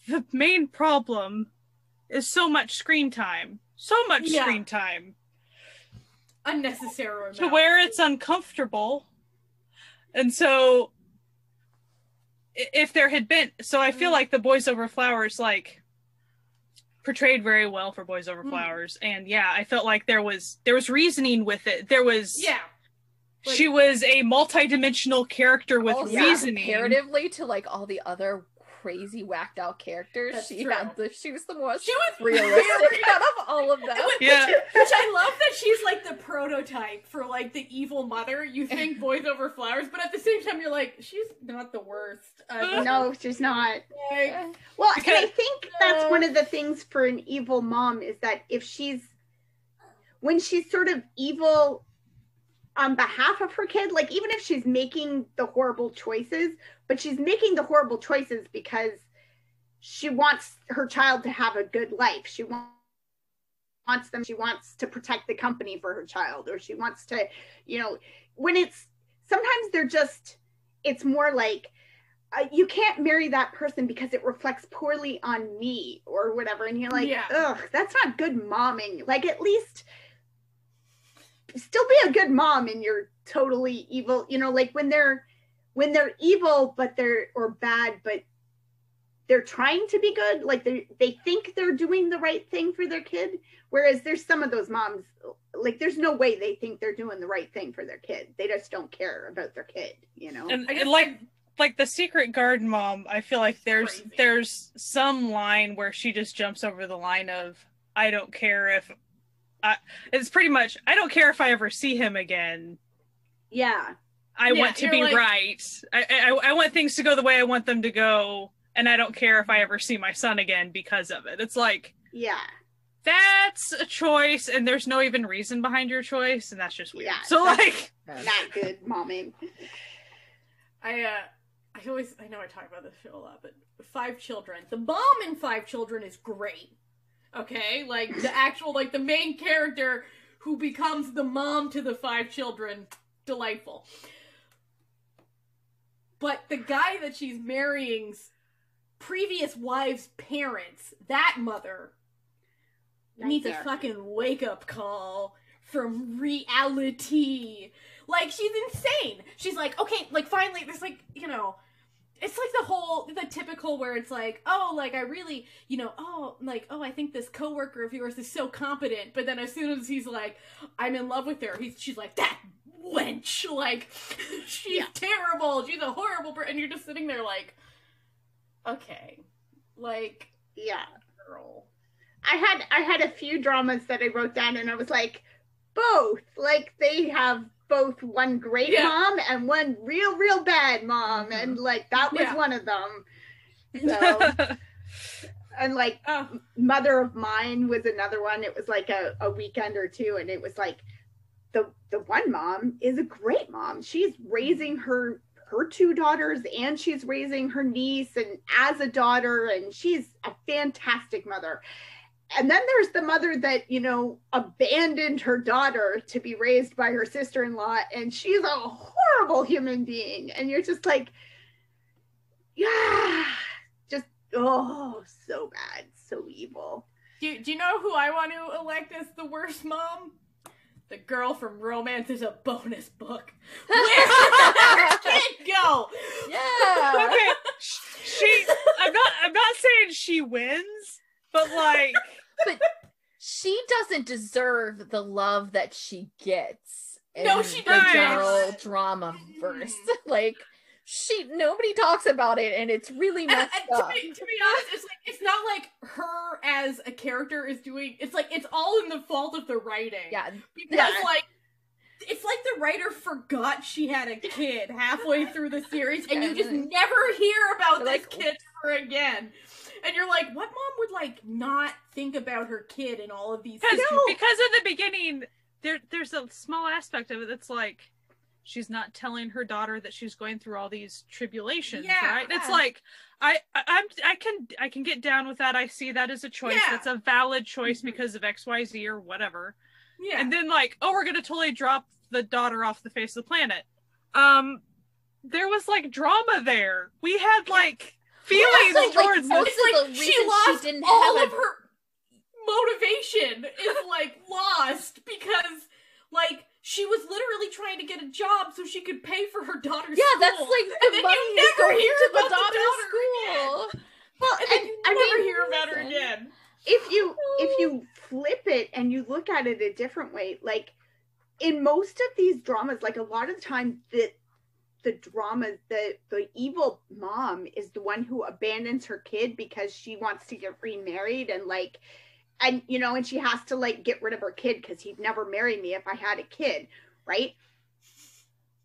the main problem is so much screen time. Screen time. Unnecessary. To where it's uncomfortable. And so if there had been, so I feel like the Boys Over Flowers like portrayed very well for Boys Over Flowers, and I felt like there was reasoning with it. There was like, she was a multi-dimensional character with reasoning comparatively to like all the other crazy whacked out characters. She was the most realistic out of all of them. Which I love that she's like the prototype for like the evil mother. You think Boys Over Flowers, but at the same time you're like, she's not the worst. No, she's not. Well, and I think that's one of the things for an evil mom is that when she's sort of evil on behalf of her kid, like even if she's making the horrible choices, but she's making the horrible choices because she wants her child to have a good life. She wants to protect the company for her child, or she wants to, when it's, sometimes it's more like, you can't marry that person because it reflects poorly on me or whatever. And you're like, ugh, that's not good momming. Like, at least still be a good mom and you're totally evil. You know, like when they're evil, but or bad, but they're trying to be good. Like they think they're doing the right thing for their kid. Whereas there's some of those moms, like there's no way they think they're doing the right thing for their kid. They just don't care about their kid, you know? And like the Secret Garden mom, I feel like there's some line where she just jumps over the line of, I don't care if it's pretty much, I don't care if I ever see him again. Yeah. I want to be right. I want things to go the way I want them to go. And I don't care if I ever see my son again because of it. It's like, yeah, that's a choice. And there's no even reason behind your choice. And that's just weird. Yeah, so like, not good momming. I know I talk about this show a lot, but 5 Children. The mom in 5 Children is great. Okay? Like, the actual, like, the main character who becomes the mom to the 5 children, delightful. But the guy that she's marrying's previous wife's parents, that mother, needs a fucking wake-up call from reality. Like, she's insane. She's like, okay, like, finally, there's, like, you know, it's like the typical where it's like, oh, like, I really, you know, oh, like, oh, I think this coworker of yours is so competent, but then as soon as he's like, I'm in love with her, she's like, that wench, like, she's terrible, she's a horrible person, and you're just sitting there like, okay, like, yeah, girl. I had a few dramas that I wrote down, and I was like, both, like, they have both one great mom and one real bad mom, and like that was one of them. So and like Mother of Mine was another one. It was like a weekend or two, and it was like the one mom is a great mom. She's raising her 2 daughters, and she's raising her niece and as a daughter, and she's a fantastic mother. And then there's the mother that, you know, abandoned her daughter to be raised by her sister-in-law, and she's a horrible human being. And you're just like, yeah, just, oh, so bad, so evil. Do you know who I want to elect as the worst mom? The girl from Romance Is a Bonus Book. Where did that kid go? Yeah. Okay, I'm not saying she wins, but like... But she doesn't deserve the love that she gets in she the doesn't. general drama verse. Like, nobody talks about it, and it's really messed up. To be honest, it's not like her as a character is doing. It's like it's all in the fault of the writing. Yeah, because like it's like the writer forgot she had a kid halfway through the series, and you just never hear about this kid ever again. And you're like, what mom would like not think about her kid in all of these? Because in the beginning, there's a small aspect of it that's like she's not telling her daughter that she's going through all these tribulations, right? It's like I can get down with that. I see that as a choice. That's a valid choice because of XYZ or whatever. Yeah. And then like, oh, we're gonna totally drop the daughter off the face of the planet. There was like drama there. We had like feelings towards most this. Of the she lost she didn't all have of her motivation is like lost because like she was literally trying to get a job so she could pay for her daughter's school. That's like the money you is never going hear to about the daughter's school. Again. Well, and then you never hear about her again. If you flip it and you look at it a different way, like in most of these dramas, like a lot of the time the drama, the evil mom is the one who abandons her kid because she wants to get remarried and you know, and she has to like get rid of her kid because he'd never marry me if I had a kid, right?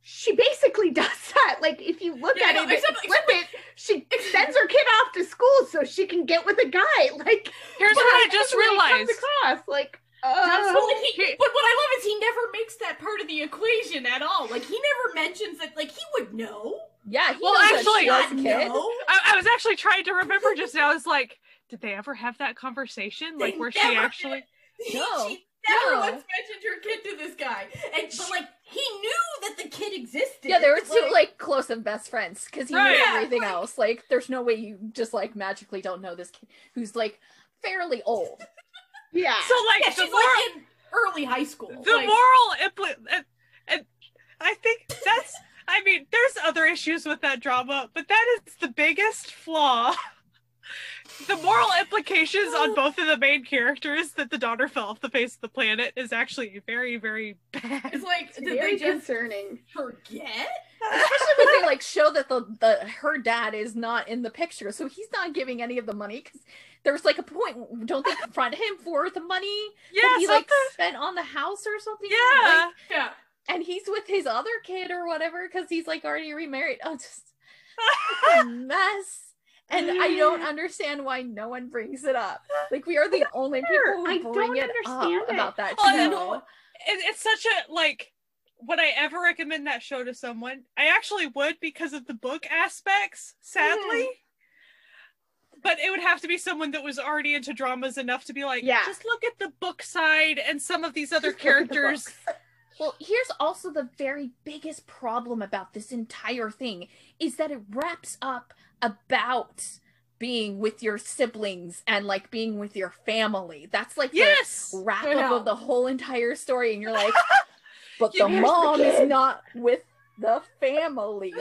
She basically does that. Like if you look at it, flip it, she sends her kid off to school so she can get with a guy. Like here's what I just realized. Across, like but what I love is he never makes that part of the equation at all. Like he never mentions that. Like he would know. Yeah. Well, actually, know. I was actually trying to remember just now. I was like, did they ever have that conversation? Like where she actually? No. never No. once mentioned her kid to this guy. But like, he knew that the kid existed. Yeah, they were two like close and best friends because he Right. knew Yeah, everything like- else. Like, there's no way you just like magically don't know this kid who's like fairly old. Yeah. So like Yeah, the she's moral, like in early high school. the like, moral and I think that's. I mean, there's other issues with that drama, but that is the biggest flaw. The moral implications on both of the main characters that the daughter fell off the face of the planet is actually very, very bad. It's like, It's did very they just concerning. forget? Especially when they like show that the her dad is not in the picture, so he's not giving any of the money because there's like a point. Don't they confront him for the money Yeah, that he like something. spent on the house or something? Yeah. Like, Yeah. and he's with his other kid or whatever because he's like already remarried. Oh, just a mess. And I don't understand why no one brings it up. Like, we are the only people I who bring don't it understand up it. about that Well, show. you know, it's such a like. Would I ever recommend that show to someone? I actually would because of the book aspects, sadly. But it would have to be someone that was already into dramas enough to be like, Yeah. just look at the book side and some of these other Just look at the characters. books. Well, here's also the very biggest problem about this entire thing is that it wraps up about being with your siblings and like being with your family. That's like Yes. the wrap Yeah. up of the whole entire story, and you're like, but Yeah, the here's the mom is kid. not with the family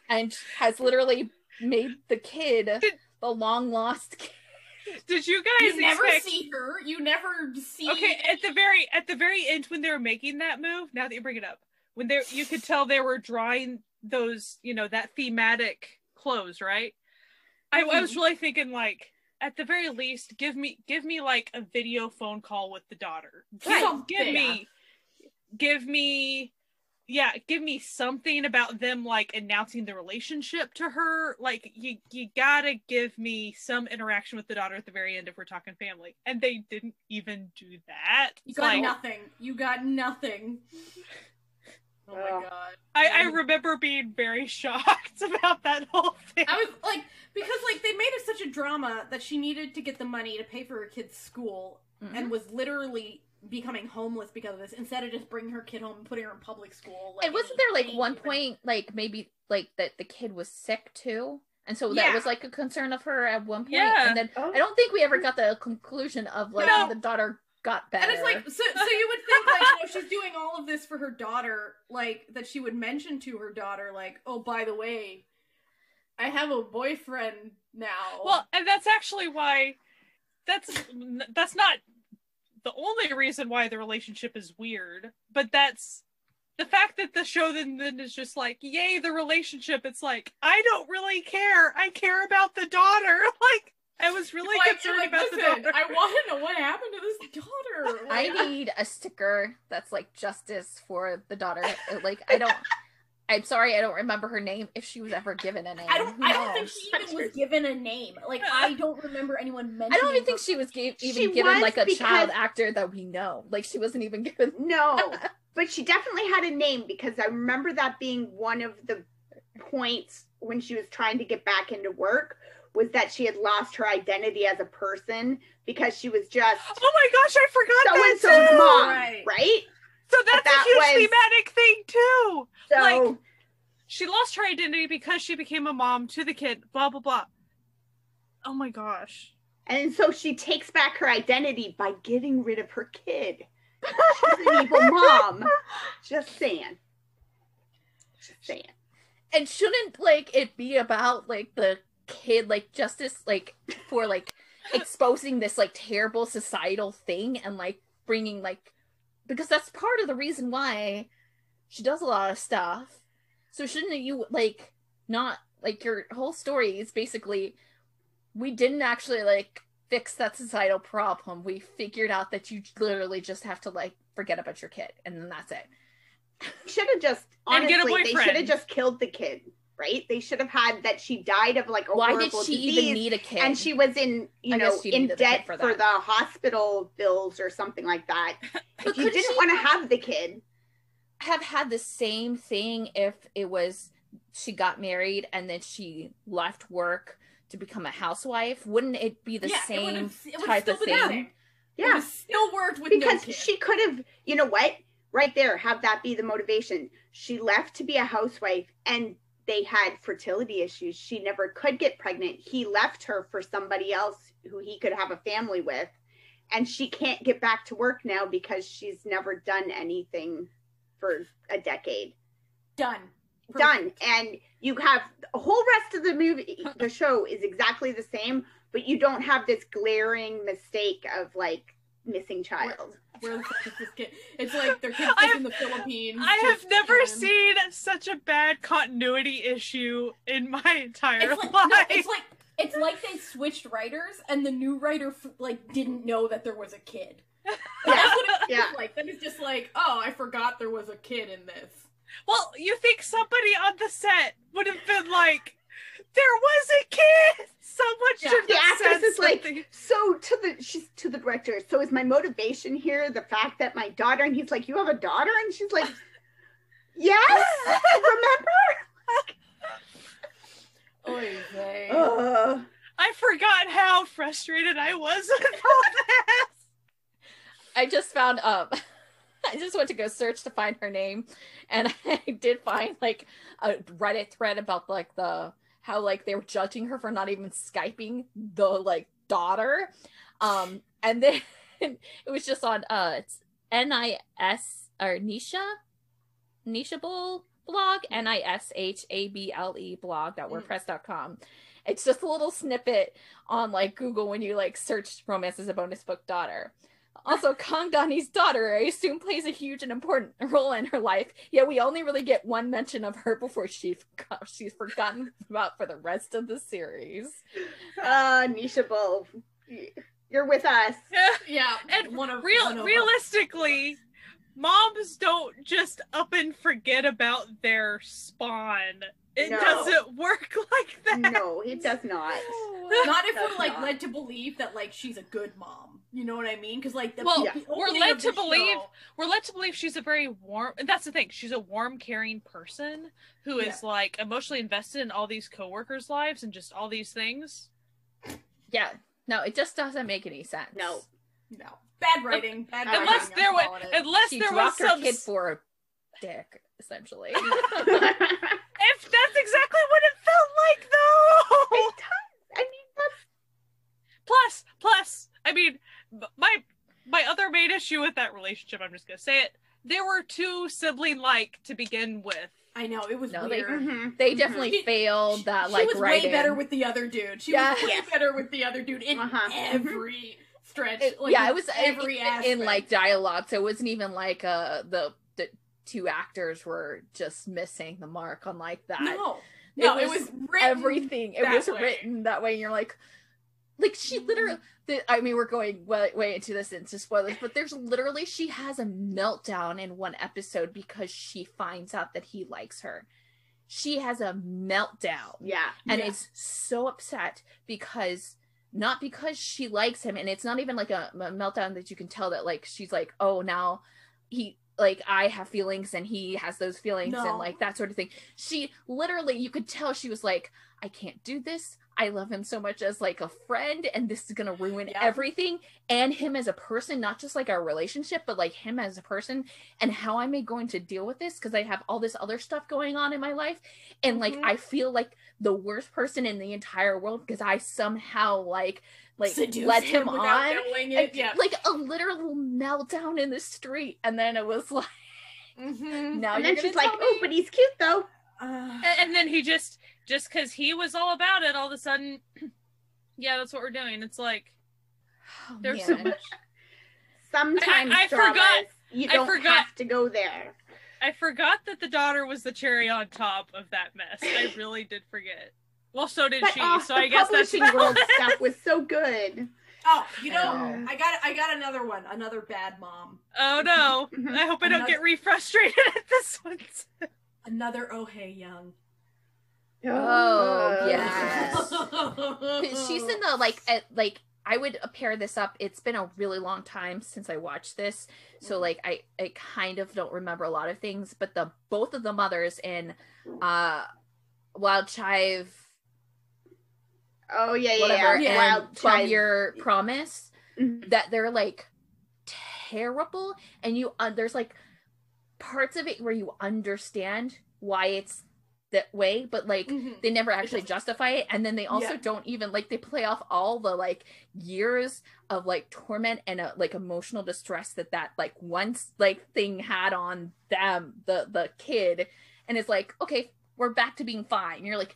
and has literally made the kid the long lost kid. Did you guys You never expect... see her. You never see. Okay, at the very end when they were making that move, now that you bring it up, when you could tell they were drawing those, that thematic clothes, right? I was really thinking like, at the very least, give me like a video phone call with the daughter. Give me something about them like announcing the relationship to her. Like you gotta give me some interaction with the daughter at the very end if we're talking family. And they didn't even do that. You got nothing. You got nothing. Oh my Ugh. god. I remember being very shocked about that whole thing. I was like, because like they made it such a drama that she needed to get the money to pay for her kid's school and was literally becoming homeless because of this instead of just bringing her kid home and putting her in public school. Like, And wasn't there like one even. point, like maybe like that the kid was sick too? And so that was like a concern of her at one point. Yeah. And then Oh. I don't think we ever got the conclusion of like No. the daughter got better. And it's like, so you would think like, she's doing all of this for her daughter, like that she would mention to her daughter, like, oh, by the way, I have a boyfriend now. Well, and that's actually why that's not the only reason why the relationship is weird, but that's the fact that the show then is just like, yay, the relationship. It's like, I don't really care. I care about the daughter. Like, I was really concerned about the daughter. I want to know what happened to this daughter. I Like, need a sticker that's like justice for the daughter. Like I'm sorry, I don't remember her name. If she was ever given a name, I don't Who think knows? she even was given a name. Like, I don't remember anyone mentioning. I don't even think her. she was even She given was like a because- child actor that we know. Like she wasn't even given. No, but she definitely had a name because I remember that being one of the points when she was trying to get back into work was that she had lost her identity as a person because she was just Oh my gosh, I forgot that so-and-so's too! mom, Right. right? So that's that a huge was- thematic thing too. So Like- She lost her identity because she became a mom to the kid, blah, blah, blah. Oh my gosh. and so she takes back her identity by getting rid of her kid. She's an evil mom. Just saying. Just saying. And shouldn't like it be about like the kid, like justice, like for like exposing this like terrible societal thing and like bringing like, because that's part of the reason why she does a lot of stuff. So shouldn't you like not like your whole story is basically we didn't actually like fix that societal problem. We figured out that you literally just have to like forget about your kid and then that's it. Should have just And get a honestly, they boyfriend. should have just killed the kid, right? They should have had that she died of like a Why did horrible she disease, even need a kid? and she was in, I guess she in needed the kid debt for for that. the hospital bills or something like that. But If you could didn't she want to have the kid, have had the same thing if it was she got married and then she left work to become a housewife? Wouldn't it be the Yeah, same it would type still of be the thing? same. Yeah. It still worked with because no kid. she could have, you know what? Right there, have that be the motivation. She left to be a housewife and they had fertility issues. She never could get pregnant. He left her for somebody else who he could have a family with. And she can't get back to work now because she's never done anything for a decade. Done. Done. And you have the whole rest of the movie, the show is exactly the same, but you don't have this glaring mistake of like missing child. Where the fuck is this kid? It's like their kid's in the Philippines. I have just never chilling. seen such a bad continuity issue in my entire It's like, life. no, it's like they switched writers, and the new writer didn't know that there was a kid. That's what it feels like. Then it's just like, oh, I forgot there was a kid in this. Well, you think somebody on the set would have been like, there was a kid! Someone should The have actress said is something. like, so she's to the director, so is my motivation here the fact that my daughter, and he's like, you have a daughter? And she's like, yes, remember? Oy vey. I forgot how frustrated I was with all this. I just found I just went to go search to find her name, and I did find like a Reddit thread about like how like they were judging her for not even Skyping the like daughter. And then it was just on it's NIS or Nishable blog, NISHABLE blog.wordpress.com. It's just a little snippet on like Google when you like search romance as a bonus book daughter. Also, Kang Dani's daughter, I assume, plays a huge and important role in her life, yet we only really get one mention of her before she's forgotten about for the rest of the series. Nisha Bull, you're with us. Yeah, And one of realistically, moms don't just up and forget about their spawn. It No. doesn't work like that. No, it does not. Not if Does we're like not. led to believe that like she's a good mom. You know what I mean? Because like the Well, the we're opening led of to the believe show- we're led to believe she's a very warm, and that's the thing, she's a warm, caring person who is like emotionally invested in all these coworkers' lives and just all these things. Yeah, no, it just doesn't make any sense. No. bad writing. Bad writing. Unless I'm there was, calling it. unless She there was dropped her some, kid for a dick, essentially. if that's exactly what it felt like, though. It does. I mean, that's Plus, I mean, my other main issue with that relationship, I'm just gonna say it, there were two sibling-like to begin with. I know it was No, weird. They definitely failed that, She like, was writing. way better with the other dude. She Yeah. was way better with the other dude in Uh-huh. every stretch. It like, in was every aspect. in like dialogue, so it wasn't even like the two actors were just missing the mark on like that. No, It it was was written Everything. It that was way. written that way, and you're like she literally. I mean, we're going way into this into spoilers, but there's literally she has a meltdown in one episode because she finds out that he likes her. She has a meltdown. yeah. And Yeah. is so upset because not because she likes him, and it's not even like a meltdown that you can tell that like she's like, oh, now he like I have feelings and he has those feelings No. and like that sort of thing. She literally, you could tell she was like, I can't do this. I love him so much as like a friend, and this is gonna ruin Yeah. everything, and him as a person, not just like our relationship, but like him as a person, and how am I going to deal with this because I have all this other stuff going on in my life, and like Mhm. I feel like the worst person in the entire world because I somehow like Seduced let him without on, knowing it. and, Yeah. like a literal meltdown in the street, and then it was like, Mm-hmm. now And you're then she's gonna like, tell oh, me? but he's cute though. And then he just because he was all about it, all of a sudden, yeah, that's what we're doing. It's like, Oh, there's so man. much. Sometimes I dramas, forgot- you I don't forgot- have to go there. I forgot that the daughter was the cherry on top of that mess. I really did forget. Well, so did But she. So the I guess that's publishing world stuff was so good. Oh, you know, Oh. I got another one. Another bad mom. Oh no! Mhm. I hope I don't get re-frustrated at this one. Another Oh Hey Young. Oh, yes. She's in the like I would pair this up. It's been a really long time since I watched this, so like I kind of don't remember a lot of things, but both of the mothers in Wild Chive, Oh yeah, whatever, yeah. and Wild 12 Child. Year Promise, that they're like terrible, and there's like parts of it where you understand why it's that way, but like they never actually justify it, and then they also don't even like, they play off all the like years of like torment and like emotional distress that like once like thing had on them, the kid, and it's like, okay, we're back to being fine, and you're like,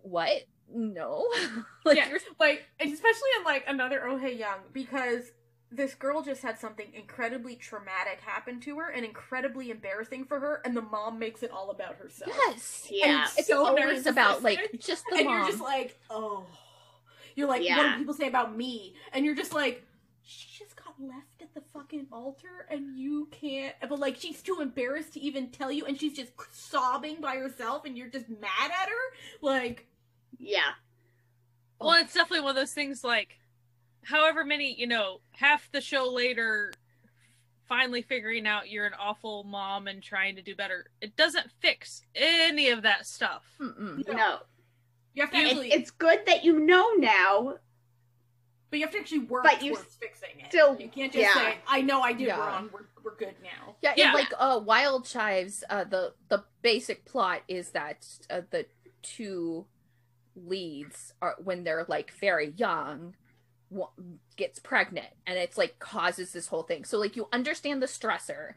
what? No. Like, yeah, like, especially in like another Oh Hey Young, because this girl just had something incredibly traumatic happen to her and incredibly embarrassing for her, and the mom makes it all about herself. Yes. Yeah. It's so always about like just the and mom. You're just like, oh. You're like, what do people say about me? And you're just like, she just got left at the fucking altar and you can't, but like, she's too embarrassed to even tell you, and she's just sobbing by herself, and you're just mad at her? Like, yeah. Well, it's definitely one of those things, like, however many, half the show later, finally figuring out you're an awful mom and trying to do better, it doesn't fix any of that stuff. No. You have to actually, it's good that you know now, but you have to actually work towards fixing it. You can't just say, I know I did wrong, we're good now. Yeah. Like Wild Chives, the basic plot is that the two leads are, when they're like very young, gets pregnant, and it's like causes this whole thing. So like, you understand the stressor,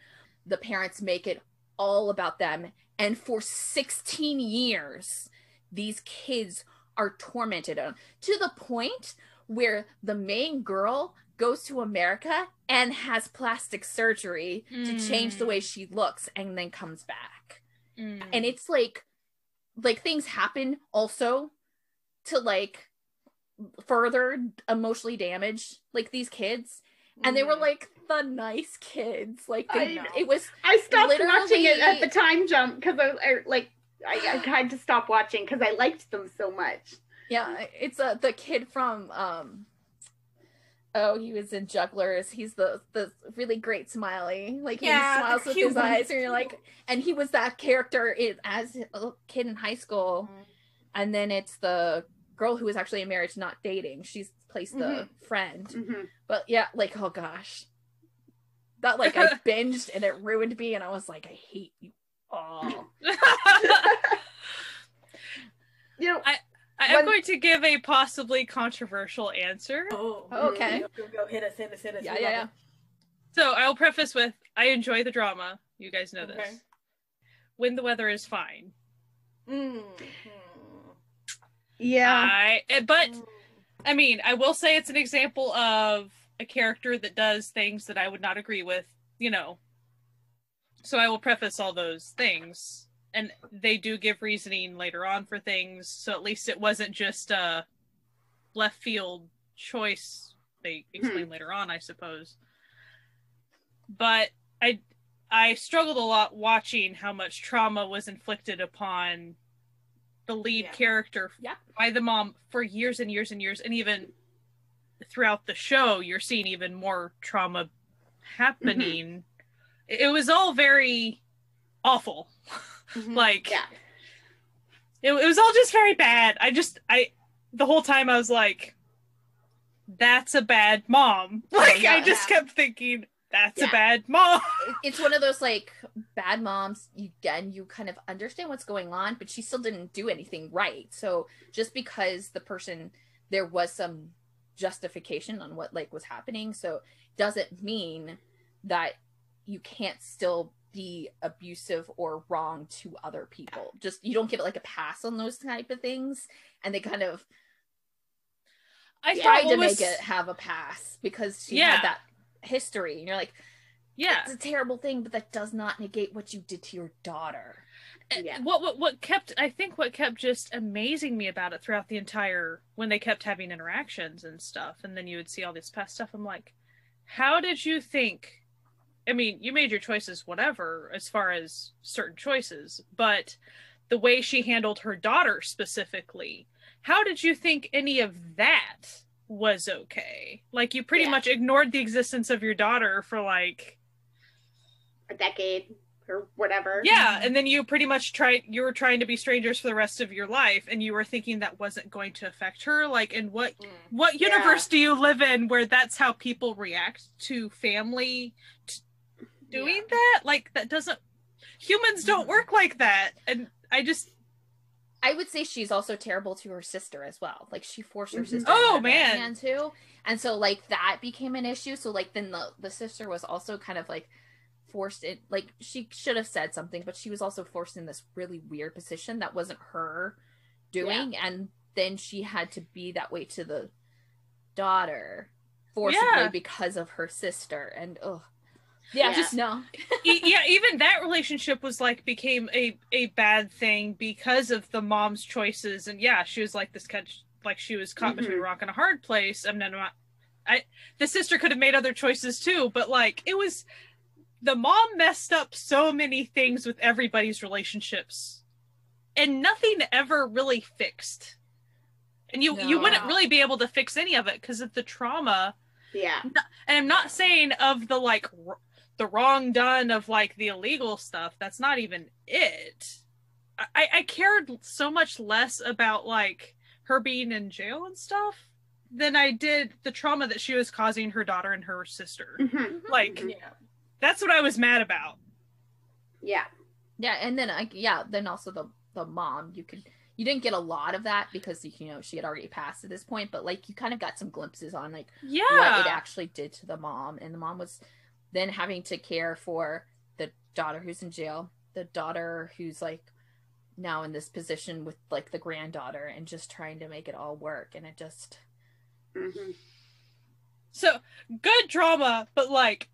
the parents make it all about them, and for 16 years these kids are tormented to the point where the main girl goes to America and has plastic surgery to change the way she looks, and then comes back. And it's like things happen also to like further emotionally damage like these kids, and they were like the nice kids. Like I stopped watching it at the time jump because I had to stop watching because I liked them so much. Yeah, it's the kid from he was in Jugglers. He's the really great smiley. Like, he smiles with his eyes, and you're like, and he was that character as a kid in high school. And then it's the girl who is actually in marriage, not dating. She's placed the friend. But yeah, like, oh gosh, that like I binged and it ruined me, and I was like, I hate you all. I'm going to give a possibly controversial answer. Oh, okay. Go hit us. Yeah. So I'll preface with, I enjoy the drama. You guys know this. When the weather is fine. Yeah. But I mean, I will say it's an example of a character that does things that I would not agree with, So I will preface all those things. And they do give reasoning later on for things, so at least it wasn't just a left field choice. They explain later on, I suppose. But I struggled a lot watching how much trauma was inflicted upon the lead character by the mom for years and years and years, and even throughout the show, you're seeing even more trauma happening. It was all very awful. Like, it was all just very bad. The whole time I was like, that's a bad mom. Like, I just kept thinking, that's a bad mom. It's one of those like bad moms. You kind of understand what's going on, but she still didn't do anything right. So just because there was some justification on what like was happening, so doesn't mean that you can't still be abusive or wrong to other people. Just, you don't get like a pass on those type of things, and they kind of tried to make it have a pass because she had that history, and you're like, it's a terrible thing, but that does not negate what you did to your daughter. What kept just amazing me about it throughout the entire, when they kept having interactions and stuff, and then you would see all this past stuff, I'm like, how did you think? I mean, you made your choices, whatever, as far as certain choices, but the way she handled her daughter specifically, how did you think any of that was okay? Like, you pretty much ignored the existence of your daughter for like a decade. or whatever. Yeah, and then you pretty much you were trying to be strangers for the rest of your life, and you were thinking that wasn't going to affect her. Like, in what universe do you live in where that's how people react to family doing that? Like, that doesn't, humans don't work like that. And I would say she's also terrible to her sister as well. Like, she forced her sister man too. And so, like, that became an issue. So, like, then the sister was also kind of, like, forced in, like, she should have said something, but she was also forced in this really weird position that wasn't her doing. And then she had to be that way to the daughter forcibly because of her sister. And, just no. Even that relationship was like became a bad thing because of the mom's choices. And she was like this catch, like she was caught between a rock and a hard place. I mean, the sister could have made other choices too, but like it was, the mom messed up so many things with everybody's relationships, and nothing ever really fixed. And you wouldn't really be able to fix any of it because of the trauma. Yeah. And I'm not saying of the like the wrong done of like the illegal stuff. That's not even it. I cared so much less about like her being in jail and stuff than I did the trauma that she was causing her daughter and her sister. Like, that's what I was mad about. Yeah. Yeah, and then then also the mom, you didn't get a lot of that because she had already passed at this point, but like you kind of got some glimpses on like what it actually did to the mom. And the mom was then having to care for the daughter who's in jail, the daughter who's like now in this position with like the granddaughter, and just trying to make it all work. And it just so good drama, but like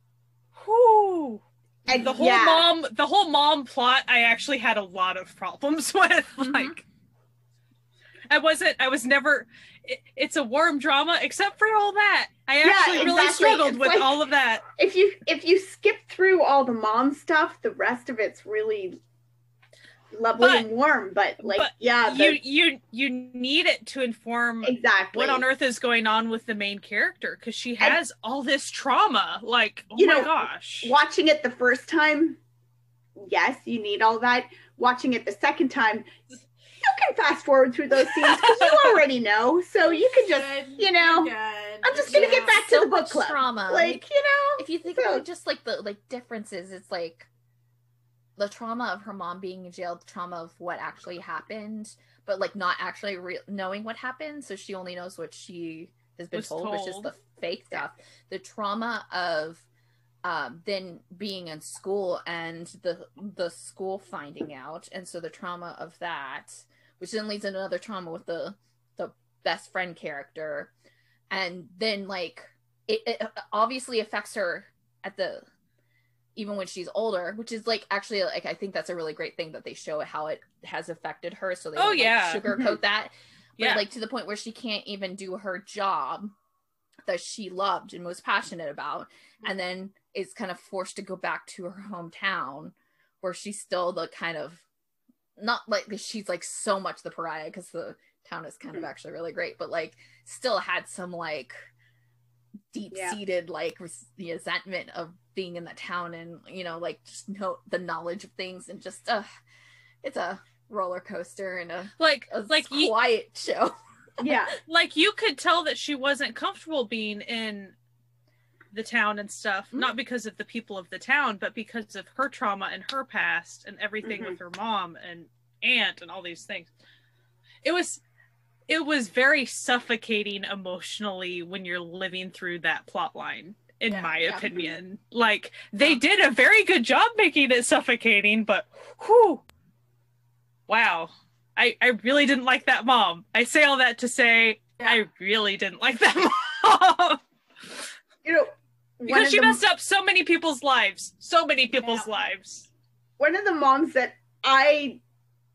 whoo. And the whole mom plot I actually had a lot of problems with. Like I was never, it's a warm drama except for all that. I actually really struggled with like, all of that. If you skip through all the mom stuff, the rest of it's really lovely and warm. But you need it to inform what on earth is going on with the main character, because she has all this trauma. Like, oh my gosh. Watching it the first time, yes, you need all that. Watching it the second time, you can fast forward through those scenes because you already know. So you can just, I'm just going to get back to the book club. Trauma. Like, if you think about just like the like differences, it's like the trauma of her mom being in jail, the trauma of what actually happened, but like not actually knowing what happened. So she only knows what she has been told, which is the fake stuff. The trauma of then being in school and the school finding out, and so the trauma of that, which then leads into another trauma with the best friend character, and then like it obviously affects her even when she's older, which is like actually like I think that's a really great thing that they show how it has affected her, so they don't sugarcoat that, but like to the point where she can't even do her job that she loved and was passionate about, and then is kind of forced to go back to her hometown where she's still the kind of, not like she's like so much the pariah because the town is kind of actually really great, but like still had some like deep-seated like resentment of being in the town, and like just the knowledge of things, and just it's a roller coaster and a quiet show. Like you could tell that she wasn't comfortable being in the town and stuff, not because of the people of the town, but because of her trauma and her past and everything with her mom and aunt and all these things. It was very suffocating emotionally when you're living through that plot line, in my opinion. Like, they did a very good job making it suffocating, but whew, wow. I really didn't like that mom. I say all that to say I really didn't like that mom. Because she messed up so many people's lives. So many people's lives. One of the moms that I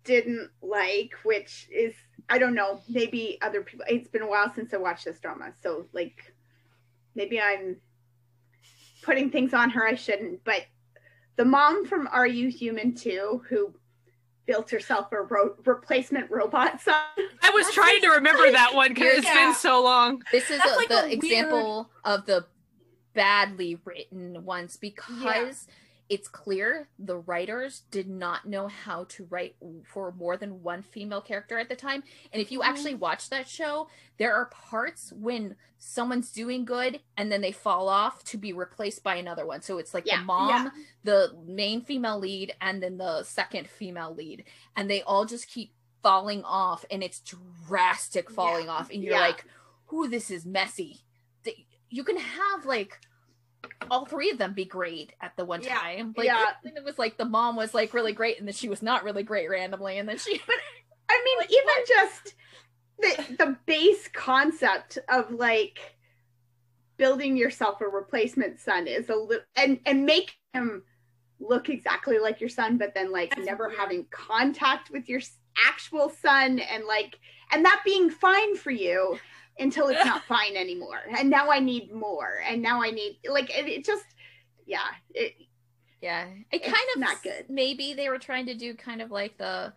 didn't like, which is, I don't know, maybe other people, it's been a while since I watched this drama, so like maybe I'm putting things on her I shouldn't, but the mom from Are You Human Too, who built herself a replacement robot son. I was trying to remember that one because it's been so long. This is the example of the badly written ones, because it's clear the writers did not know how to write for more than one female character at the time. And if you actually watch that show, there are parts when someone's doing good and then they fall off to be replaced by another one. So it's like the mom, the main female lead, and then the second female lead. And they all just keep falling off, and it's drastic falling off. And you're like, ooh, this is messy. You can have like all three of them be great at the one time. Like it was like the mom was like really great, and then she was not really great randomly, and then she. But I mean, like, even just the base concept of like building yourself a replacement son is a little, and make him look exactly like your son, but then like never having contact with your actual son, and that being fine for you until it's not fine anymore. And now I need more. And now I need it just, it kind of not good. Maybe they were trying to do kind of like the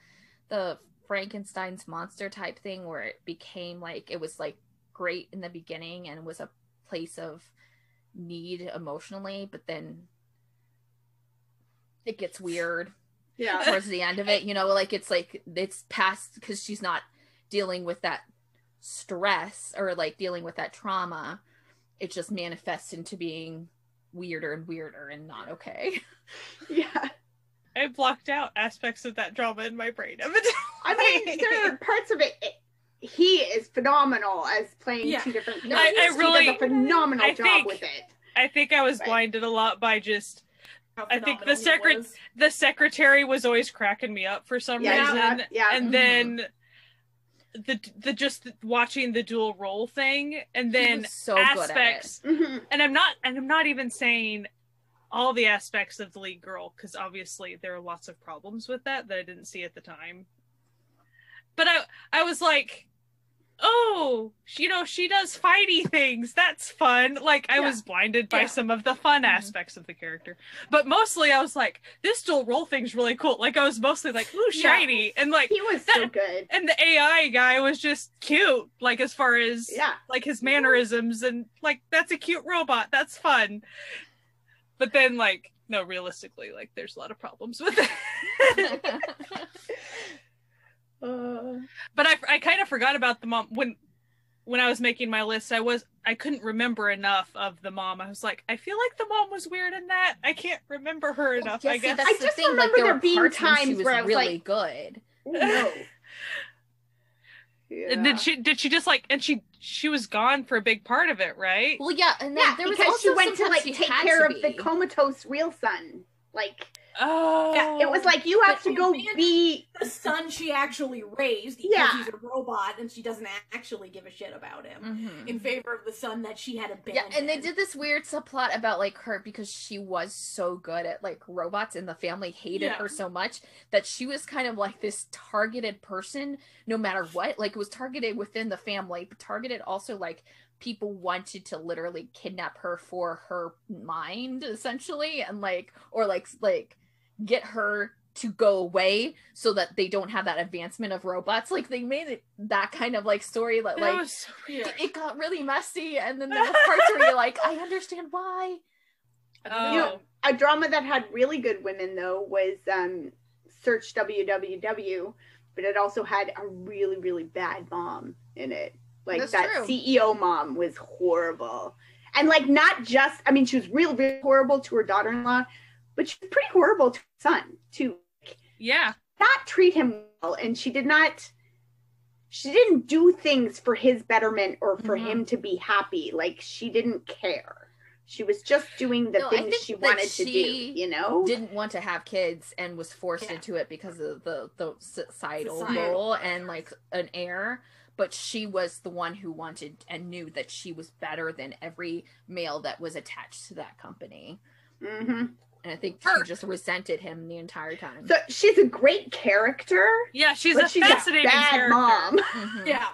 Frankenstein's monster type thing, where it became like, it was like great in the beginning and was a place of need emotionally, but then it gets weird towards the end of it, it's past, because she's not dealing with that stress or like dealing with that trauma. It just manifests into being weirder and weirder and not okay. I blocked out aspects of that drama in my brain. I mean, there are parts of it. He is phenomenal as playing two different characters. I really he does a phenomenal job with it. I think I was blinded a lot by just. I think the secretary was always cracking me up for some reason. And then the just watching the dual role thing, and then so aspects. And I'm not even saying all the aspects of the lead girl, because obviously there are lots of problems with that I didn't see at the time. But I was like, oh, she does fighty things. That's fun. Like, I was blinded by some of the fun aspects of the character. But mostly I was like, this dual role thing's really cool. Like, I was mostly like, ooh, shiny. And like, he was so good. And the AI guy was just cute. Like, as far as like his mannerisms, and like, that's a cute robot. That's fun. But then like, no, realistically, like, there's a lot of problems with it. But I kind of forgot about the mom when I was making my list. I couldn't remember enough of the mom. I was like, I feel like the mom was weird in that. I can't remember her enough. I guess that's the thing. Like, there being times where I was really good. No. And did she just like, and she was gone for a big part of it, right? Well, yeah, and then there was because also she went to like take care of the comatose real son, like. Oh, it was like, you have to go be the son she actually raised, because he's a robot and she doesn't actually give a shit about him, in favor of the son that she had abandoned. Yeah, and they did this weird subplot about like her, because she was so good at like robots and the family hated her so much that she was kind of like this targeted person no matter what. Like, it was targeted within the family, but targeted also like people wanted to literally kidnap her for her mind, essentially, and like, or like get her to go away so that they don't have that advancement of robots. Like, they made it that kind of like story that like was so weird. It got really messy, and then there were parts where you're like, I understand why. A drama that had really good women though was Search WWW, but it also had a really, really bad mom in it. Like, that's that true. CEO mom was horrible. And like, not just, I mean, she was really, really horrible to her daughter-in-law, but she was pretty horrible to her son too. Yeah. Not treat him well. And she didn't do things for his betterment or for him to be happy. Like, she didn't care. She was just doing the things she wanted to do, Didn't want to have kids and was forced into it because of the societal role and like an heir. But she was the one who wanted and knew that she was better than every male that was attached to that company. And I think she just resented him the entire time. So she's a great character. Yeah, she's a fascinating bad character. Mom. Yeah.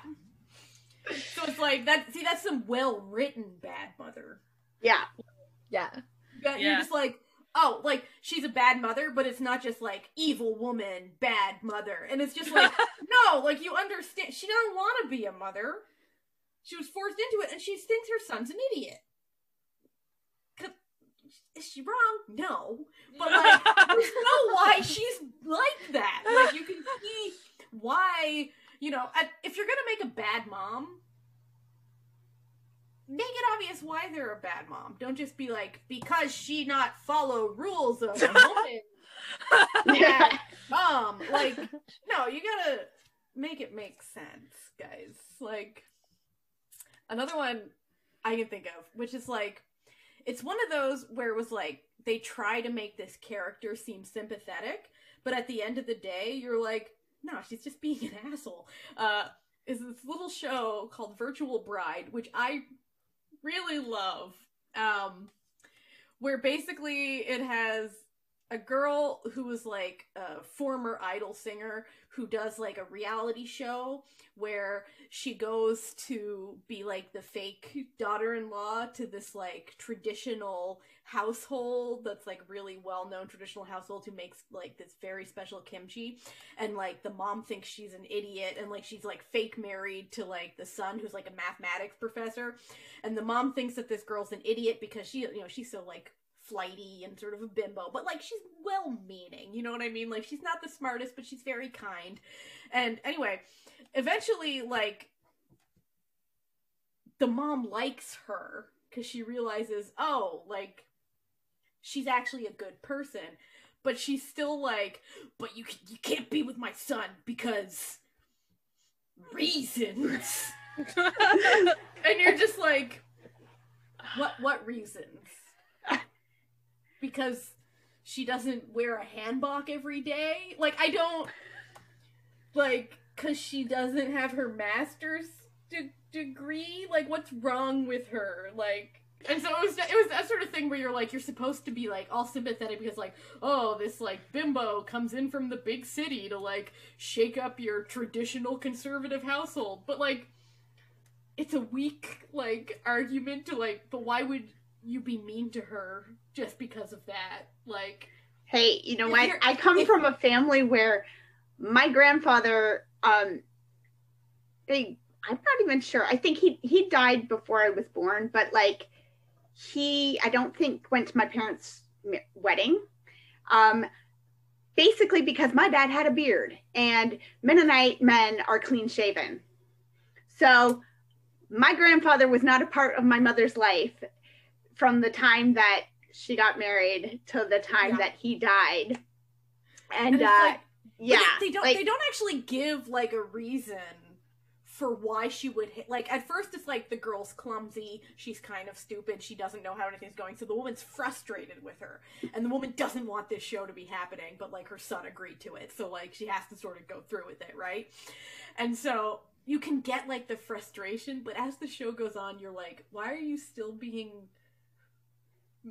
So it's like that. See, that's some well-written bad mother. Yeah. You're just like, oh, like, she's a bad mother, but it's not just like evil woman, bad mother. And it's just like, no, like, you understand, she doesn't want to be a mother. She was forced into it, and she thinks her son's an idiot. is she wrong? No. But, like, there's no why she's like that. Like, you can see why, you know, if you're gonna make a bad mom, make it obvious why they're a bad mom. Don't just be like, because she not follow rules of a woman. Bad mom. Like, no, you gotta make it make sense, guys. Like, another one I can think of, which is like, it's one of those where it was like, they try to make this character seem sympathetic, but at the end of the day, you're like, no, she's just being an asshole. Is this little show called Virtual Bride, which I really love, where basically it has a girl who was like a former Idol singer who does like a reality show where she goes to be like the fake daughter-in-law to this like traditional household that's like really well-known traditional household who makes like this very special kimchi, and like the mom thinks she's an idiot, and like she's like fake married to like the son who's like a mathematics professor, and the mom thinks that this girl's an idiot because she, you know, she's so like flighty and sort of a bimbo, but like she's well-meaning, you know what I mean? Like she's not the smartest, but she's very kind. And anyway, eventually like the mom likes her because she realizes, oh, like she's actually a good person, but she's still like, but you can't be with my son because reasons. And you're just like, what reasons? Because she doesn't wear a hanbok every day? Like, I don't, like, because she doesn't have her master's degree? Like, what's wrong with her? Like, and so it was that sort of thing where you're like, you're supposed to be, like, all sympathetic because, like, oh, this, like, bimbo comes in from the big city to, like, shake up your traditional conservative household. But, like, it's a weak, like, argument to, like, but why would you be mean to her just because of that? Like, hey, you know what? I come from a family where my grandfather, I'm not even sure. I think he died before I was born, but like I don't think went to my parents' wedding. Basically because my dad had a beard, and Mennonite men are clean shaven. So my grandfather was not a part of my mother's life from the time that she got married to the time that he died. And like, yeah, they don't actually give like a reason for why she would hit. Like, at first it's like the girl's clumsy, she's kind of stupid, she doesn't know how anything's going, so the woman's frustrated with her, and the woman doesn't want this show to be happening, but like her son agreed to it, so like she has to sort of go through with it, right? And so you can get like the frustration, but as the show goes on, you're like, why are you still being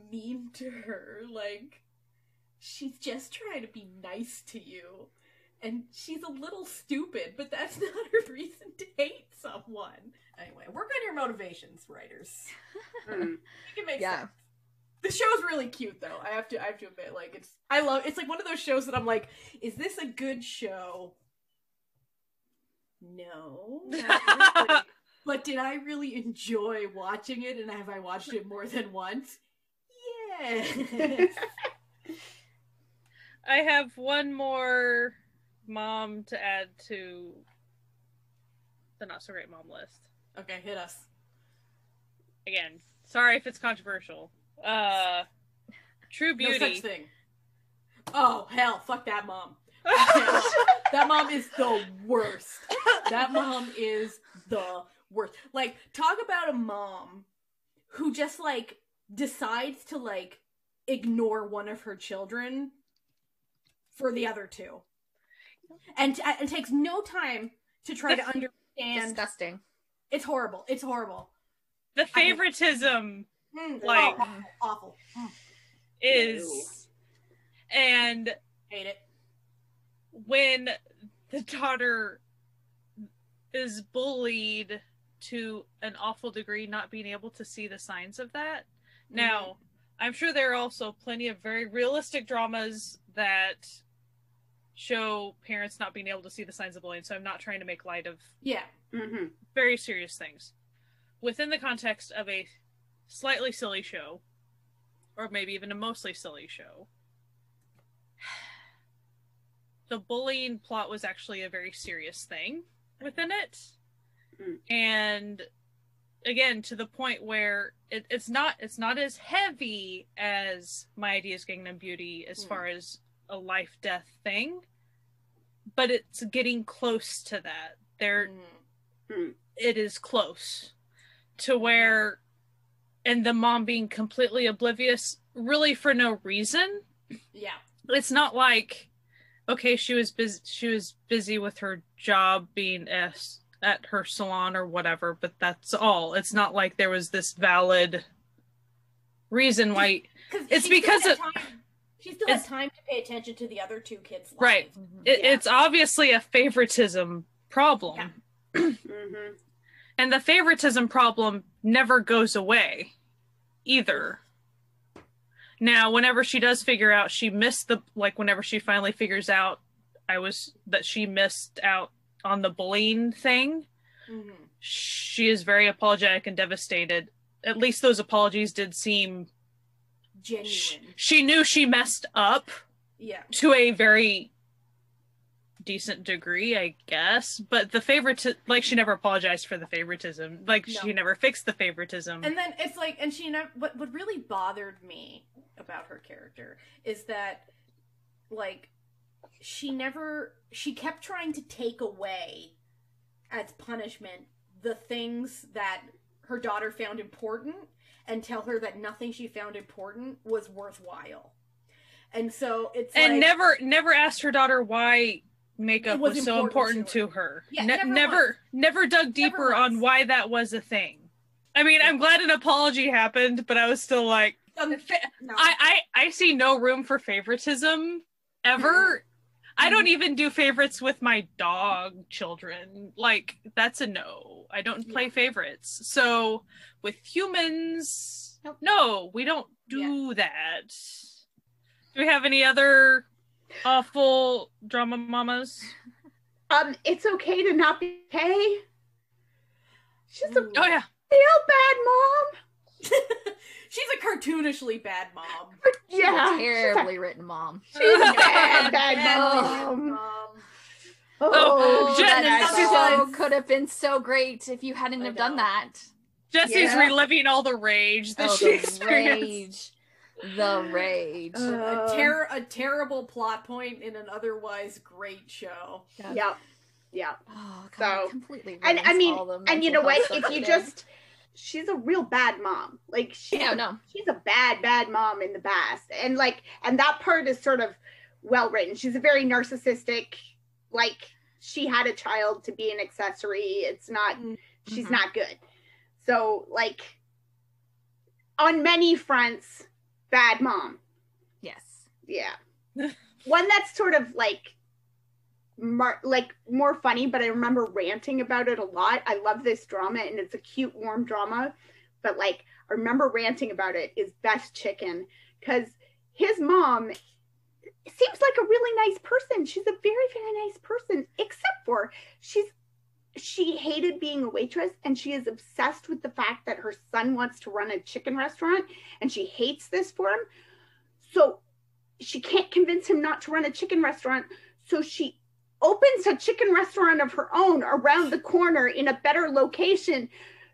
mean to her? Like, she's just trying to be nice to you, and she's a little stupid, but that's not her reason to hate someone. Anyway, work on your motivations, writers. Make it make sense. The show's really cute, though. I have to admit, like, it's like one of those shows that I'm like, is this a good show? No, not really. But did I really enjoy watching it, and have I watched it more than once? Yes. I have one more mom to add to the not so great mom list. Okay, hit us. Again, sorry if it's controversial. True Beauty. No such thing. Oh, hell, fuck that mom. That mom is the worst. That mom is the worst. Like, talk about a mom who just, like, decides to, like, ignore one of her children for the other two. And takes no time to try to understand. Disgusting. It's horrible. It's horrible. The favoritism, like, awful. is, and hate it. When the daughter is bullied to an awful degree, not being able to see the signs of that. Mm-hmm. Now, I'm sure there are also plenty of very realistic dramas that show parents not being able to see the signs of bullying, so I'm not trying to make light of very serious things. Within the context of a slightly silly show, or maybe even a mostly silly show. The bullying plot was actually a very serious thing within it. And again, to the point where it's not as heavy as My Ideas Gangnam Beauty as far as a life-death thing, but it's getting close to that. It is close to where, and the mom being completely oblivious, really for no reason. Yeah. It's not like, okay, she was busy with her job being at her salon or whatever, but that's all. It's not like there was this valid reason why. It's because she still had time to pay attention to the other two kids' lives. Right. It's obviously a favoritism problem. Yeah. And the favoritism problem never goes away either. Now, whenever she does figure out she missed whenever she finally figures out that she missed out on the bullying thing, she is very apologetic and devastated. At least those apologies did seem genuine. She knew she messed up. Yeah. To a very decent degree, I guess. But the she never apologized for the favoritism. She never fixed the favoritism. And then it's like, and she never, what really bothered me about her character is that, like, she kept trying to take away as punishment the things that her daughter found important and tell her that nothing she found important was worthwhile. And so it's and never asked her daughter why makeup was so important to her. Yeah, never dug deeper on why that was a thing. I mean, I'm glad an apology happened, but I was still like, no. I see no room for favoritism ever. I don't even do favorites with my dog children. Like, that's a no. I don't play favorites. So with humans, no, we don't do that. Do we have any other awful drama mamas? It's okay to not be okay. She's a oh yeah, real bad mom. She's a cartoonishly bad mom. Yeah, terribly written mom. She's a bad mom. That show could have been so great if you hadn't have done that. Jesse's reliving all the rage that she experienced. The rage. A terrible plot point in an otherwise great show. Yeah. Oh, God, so completely. And I mean, and you know what? If you just, she's a real bad mom. Like she's a bad mom in the past, and that part is sort of well written. She's a very narcissistic. Like she had a child to be an accessory. It's not. She's not good. So like, on many fronts, bad mom. Yes. Yeah. One that's sort of like more funny, but I remember ranting about it a lot. I love this drama and it's a cute, warm drama, but like I remember ranting about it is Best Chicken, because his mom seems like a really nice person. She's a very, very nice person, except for she hated being a waitress, and she is obsessed with the fact that her son wants to run a chicken restaurant, and she hates this for him. So she can't convince him not to run a chicken restaurant. So she opens a chicken restaurant of her own around the corner in a better location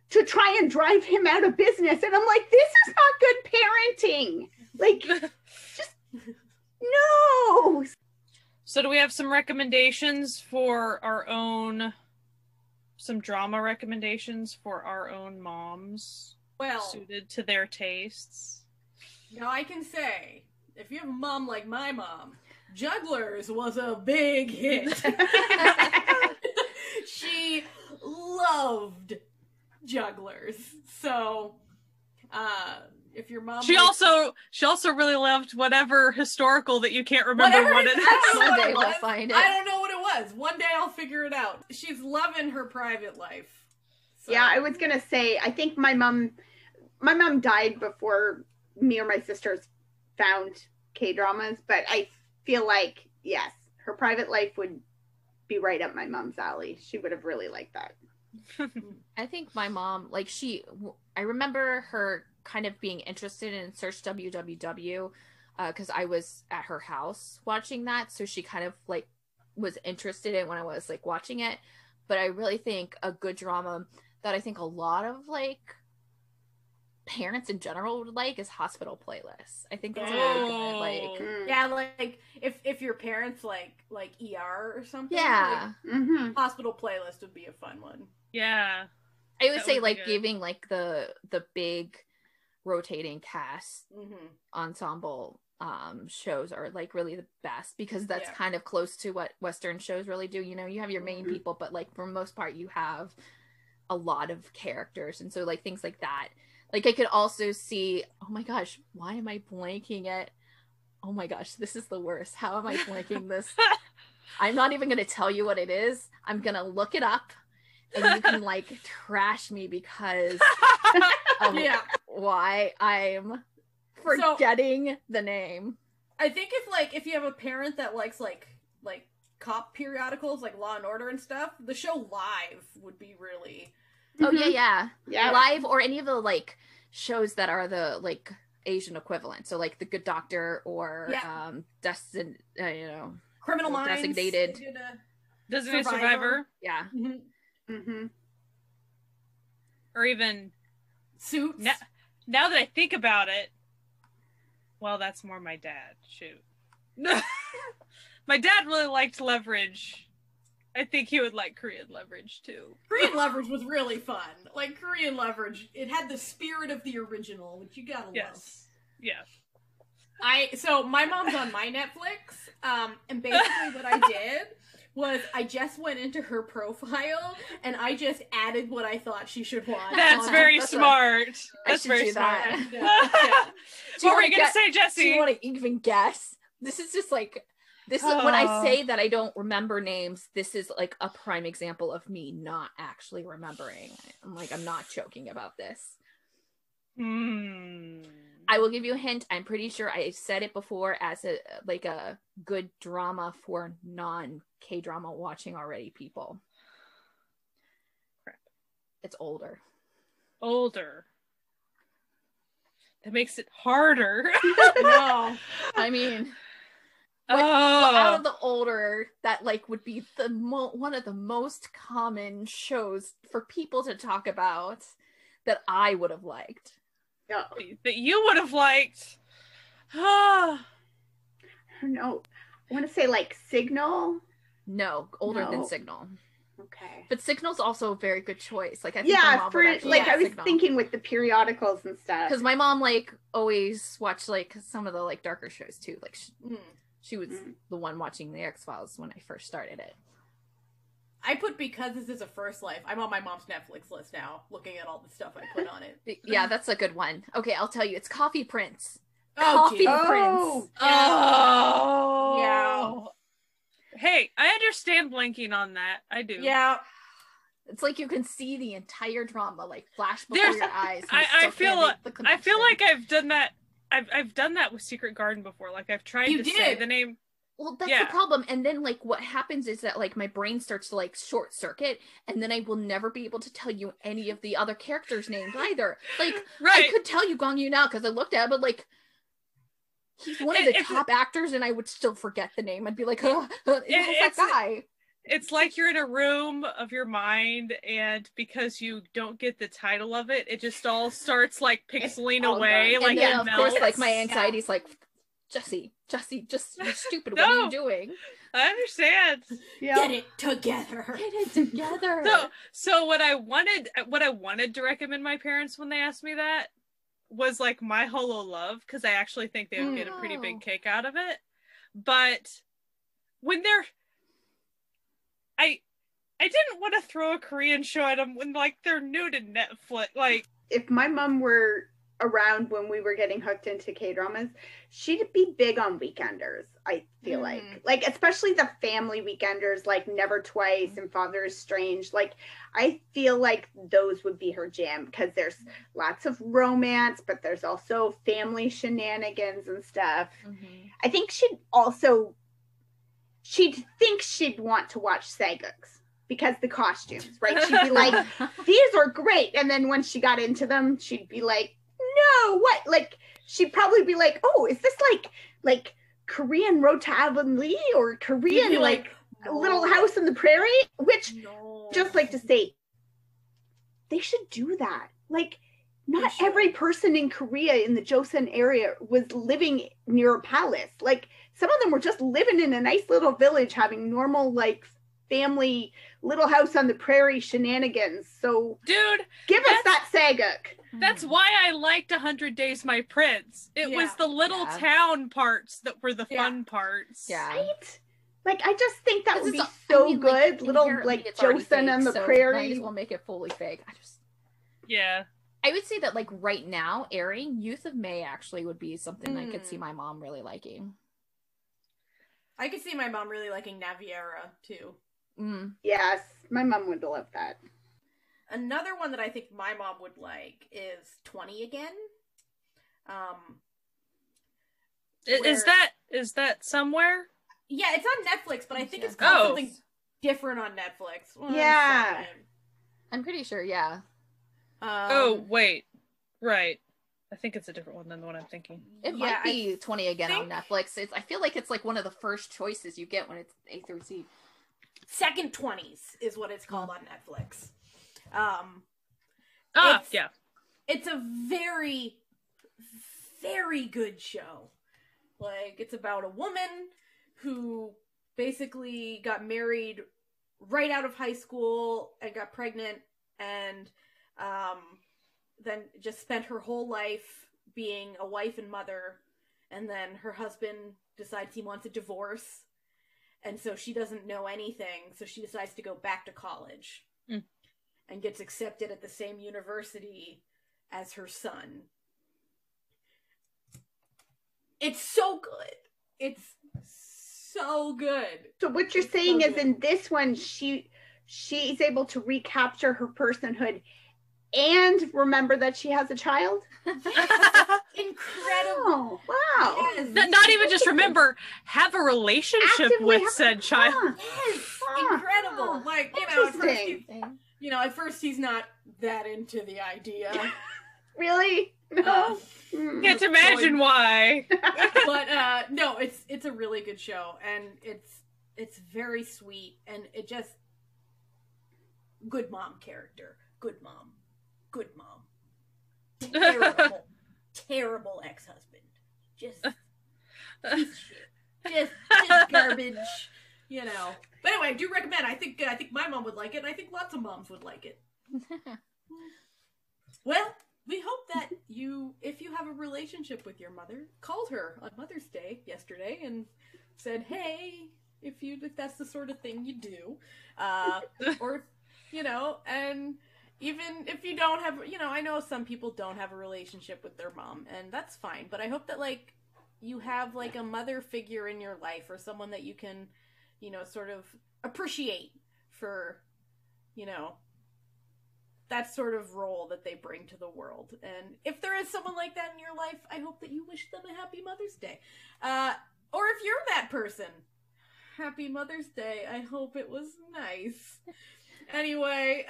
to try and drive him out of business. And I'm like, this is not good parenting. Like, just no. So do we have some recommendations for our own, some drama recommendations for our own moms? Well, suited to their tastes? Now I can say, if you have a mom like my mom, Jugglers was a big hit. She loved Jugglers. So, if your mom she also really loved whatever historical that you can't remember what it is. One day we'll find it. I don't know what it was. One day I'll figure it out. She's loving her private life. So. Yeah, I was gonna say, I think my mom died before me or my sisters found K-dramas, but I feel like, yes, her private life would be right up my mom's alley. She would have really liked that. I think my mom, like I remember her kind of being interested in Search WWW because I was at her house watching that, so she kind of like was interested in when I was like watching it. But I really think a good drama that I think a lot of like parents in general would like is Hospital Playlist. I think that's a really good like Yeah, like if your parents like ER or something. yeah. Like, Hospital Playlist would be a fun one. Yeah. I would say would be like good. giving like the big rotating cast ensemble shows are like really the best because that's kind of close to what Western shows really do. You know, you have your main people, but like for the most part you have a lot of characters, and so like things like that. Like I could also see, oh my gosh, why am I blanking it? Oh my gosh, this is the worst. How am I blanking this? I'm not even going to tell you what it is. I'm going to look it up and you can like trash me because of why I'm forgetting the name. I think if you have a parent that likes like cop periodicals like Law and Order and stuff, the show Live would be really Oh yeah. Live, or any of the like shows that are the like Asian equivalent. So like The Good Doctor or Criminal Minds, Designated Survivor. Yeah. Or even Suits. Now that I think about it, well, that's more my dad. Shoot. My dad really liked Leverage. I think he would like Korean Leverage too. Korean Leverage was really fun. Like Korean Leverage, it had the spirit of the original, which you gotta love. Yeah. So my mom's on my Netflix, and basically what I did was I just went into her profile and I just added what I thought she should watch. That's very smart. That's very smart. What were you gonna say, Jesse? Do you want to even guess? This is just like this is when I say that I don't remember names. This is like a prime example of me not actually remembering. I'm not joking about this. I will give you a hint. I'm pretty sure I said it before as a good drama for non-K-drama watching already people. Crap. It's older. That makes it harder. No. I mean, out of the older, that like would be the one of the most common shows for people to talk about that I would have liked. Yeah. That you would have liked. I don't know. I want to say like Signal. No, older than Signal. Okay. But Signal's also a very good choice. Like I think yeah, my mom would actually I was Signal. thinking with the periodicals and stuff. Because my mom like always watched like some of the like darker shows too. Like she was the one watching the X-Files when I first started it. I put Because This Is a First Life. I'm on my mom's Netflix list now, looking at all the stuff I put on it. Yeah, that's a good one. Okay, I'll tell you. It's Coffee Prince. Coffee Prince. Oh. Yeah. Hey, I understand blanking on that. I do. Yeah. It's like you can see the entire drama like flash before your eyes. I feel like I've done that. I've done that with Secret Garden before. Like I've tried to say the name. Well, that's the problem. And then like what happens is that like my brain starts to like short circuit, and then I will never be able to tell you any of the other characters' names either. Like I could tell you Gong Yu now because I looked at it, but like he's one of the top actors, and I would still forget the name. I'd be like, oh, it's that guy. It's like you're in a room of your mind, and because you don't get the title of it, it just all starts like pixeling away. And like then, of course, like my anxiety's like, Jesse, just you're stupid. What are you doing? I understand. Get it together. So what I wanted to recommend my parents when they asked me that was like My Holo Love, because I actually think they would get a pretty big kick out of it. But when I didn't want to throw a Korean show at them when like they're new to Netflix. Like if my mom were around when we were getting hooked into K-dramas, she'd be big on Weekenders, I feel like especially the family Weekenders like Never Twice and Father is Strange. Like I feel like those would be her jam because there's lots of romance, but there's also family shenanigans and stuff. I think she'd think she'd want to watch Saguks because the costumes, right? She'd be like, these are great. And then when she got into them, she'd be like, no, what? Like, she'd probably be like, oh, is this like Korean Rotavanli or Korean be like no. Little House on the Prairie? Which, No. just like to say, they should do that. Like, They not should. every person in Korea in the Joseon area was living near a palace. Like, some of them were just living in a nice little village, having normal, like, family Little House on the Prairie shenanigans. So, Dude, give us that Saguk. that's why I liked 100 Days My Prince. It was the little town parts that were the fun parts. Yeah. Right? Like, I just think that would be It's- so I mean, good. like, Little, inherently like, it's already Joseon fake, on the so Prairie. might as well make it fully fake. Yeah. I would say that, like, right now, airing Youth of May actually would be something I could see my mom really liking. I could see my mom really liking Naviera, too. Yes, my mom would love that. Another one that I think my mom would like is 20 Again. Is that somewhere? Yeah, it's on Netflix, but I think it's called something different on Netflix. Yeah. I'm pretty sure, yeah. Oh, wait. Right. I think it's a different one than the one I'm thinking. It might be 20 Again on Netflix. I feel like it's like one of the first choices you get when it's A through C. Second 20s is what it's called on Netflix. Yeah. It's a very, very good show. Like, it's about a woman who basically got married right out of high school and got pregnant and then just spent her whole life being a wife and mother, and then her husband decides he wants a divorce, and so she doesn't know anything, so she decides to go back to college and gets accepted at the same university as her son. It's so good. It's so good. So what you're saying is in this one, she's able to recapture her personhood and remember that she has a child? Incredible. Oh, wow. Yes. Not even just remember, have a relationship with said child. Yes. Incredible. Like, at first he's not that into the idea. Really? No. Can't imagine why. But no, it's a really good show, and it's very sweet, and it just good mom character. Good mom. Terrible ex-husband. Just piece of shit. Just garbage. But anyway, I do recommend. I think my mom would like it, and I think lots of moms would like it. Well, we hope that if you have a relationship with your mother, called her on Mother's Day yesterday and said, hey, if that's the sort of thing you do, or, and even if you don't have, I know some people don't have a relationship with their mom, and that's fine, but I hope that, like, you have, like, a mother figure in your life or someone that you can, sort of appreciate for, that sort of role that they bring to the world. And if there is someone like that in your life, I hope that you wish them a happy Mother's Day. Or if you're that person, happy Mother's Day. I hope it was nice. Anyway,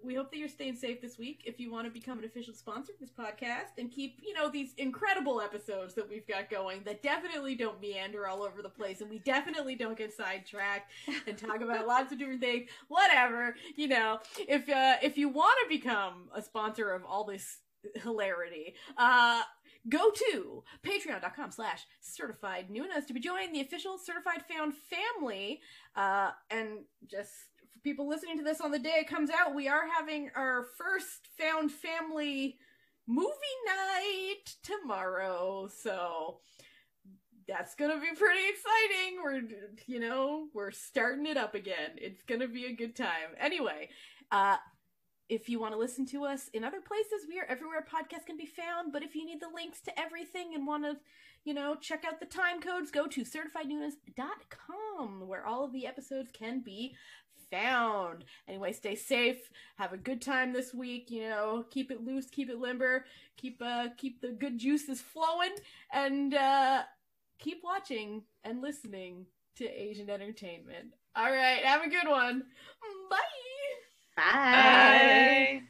we hope that you're staying safe this week. If you want to become an official sponsor of this podcast and keep, these incredible episodes that we've got going that definitely don't meander all over the place, and we definitely don't get sidetracked and talk about lots of different things, whatever, if you want to become a sponsor of all this hilarity, go to patreon.com/certifiednoonas to be joined the official Certified Found family, and just for people listening to this on the day it comes out, we are having our first Found Family movie night tomorrow, so that's gonna be pretty exciting. We're starting it up again. It's gonna be a good time. Anyway, if you want to listen to us in other places, we are everywhere podcasts can be found. But if you need the links to everything and want to, check out the time codes, go to certifiednoonas.com, where all of the episodes can be found. Anyway, stay safe. Have a good time this week. Keep it loose, keep it limber, keep the good juices flowing, and keep watching and listening to Asian entertainment. All right, have a good one. Bye. Bye.